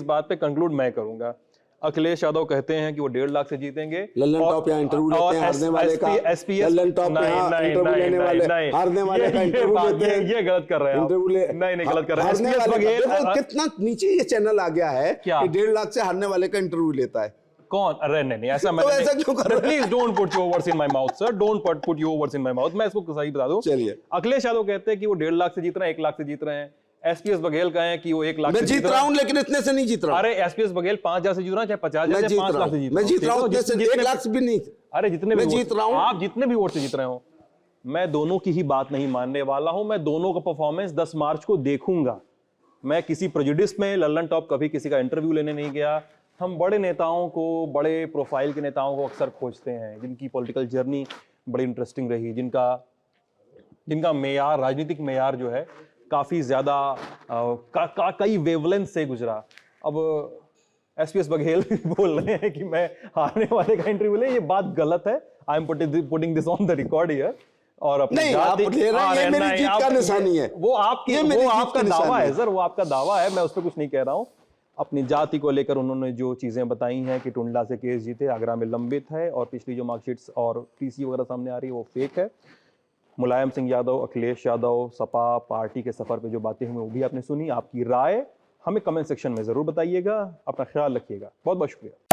S1: बात पे कंक्लूड मैं करूंगा। अखिलेश यादव कहते हैं कि वो 1.5 लाख से जीतेंगे।
S2: लल्लन टॉप यहाँ इंटरव्यू लेते हैं हारने वाले का, लल्लन टॉप यहाँ इंटरव्यू लेने वाले, हारने वाले का इंटरव्यू लेते हैं।
S1: ये गलत कर रहे हैं, नहीं गलत कर रहे हैं।
S2: हारने वाले का, कितना नीचे ये चैनल आ गया है कि 1.5 लाख से हारने वाले का इंटरव्यू लेता है।
S1: कौन? अरे नहीं ऐसा मैं,
S2: तो ऐसा क्यों कर रहे हैं?
S1: Please don't put your words in my mouth sir, don't put your words in my mouth. मैं इसको सही बता दूं,
S2: चलिए,
S1: अखिलेश यादव कहते हैं कि वो 1.5 लाख से जीत रहे हैं, 1 लाख से जीत रहे हैं। एसपीएस बघेल कहे कि वो 1 लाख
S2: मैं जीत रहा हूं, लेकिन इतने से नहीं जीत रहा हूं।
S1: अरे एसपीएस बघेल 5,000 से जीत रहा है, चाहे 50,000 चाहे 5 लाख से जीत रहा
S2: मैं जीत रहा हूं, 1 लाख से भी नहीं।
S1: अरे जितने भी
S2: मैं जीत रहा हूं,
S1: आप जितने भी वोट से जीत रहे हो, मैं दोनों की ही बात नहीं मानने वाला हूं। मैं दोनों का परफॉर्मेंस 10 मार्च को देखूंगा। मैं किसी प्रेजुडिस में लल्लन टॉप कभी किसी का इंटरव्यू लेने नहीं गया। हम बड़े नेताओं को, बड़े प्रोफाइल के नेताओं को अक्सर खोजते हैं, जिनकी पॉलिटिकल जर्नी बड़ी इंटरेस्टिंग रही, जिनका मेयार, राजनीतिक मेयार जो है काफ़ी ज़्यादा कई वेवलेंस से गुजरा। अब एसपीएस बघेल बोल रहे हैं कि मैं हारने वाले का इंटरव्यू ले, ये बात गलत है। I am putting this on the record here. और अपनी
S2: नहीं, आप ले रहे हैं, ये मेरी जीत का निशानी है।
S1: वो आपका दावा है सर, वो आपका दावा है, मैं उस पर कुछ नहीं कह रहा हूँ। अपनी जाति को लेकर उन्होंने जो चीज़ें बताई हैं कि टुंडला से केस जीते, आगरा में लंबित है, और पिछली जो मार्कशीट्स और टीसी वगैरह सामने आ रही है वो फेक है। मुलायम सिंह यादव, अखिलेश यादव, सपा पार्टी के सफर पे जो बातें हुई वो भी आपने सुनी। आपकी राय हमें कमेंट सेक्शन में जरूर बताइएगा। अपना ख्याल रखिएगा। बहुत बहुत शुक्रिया।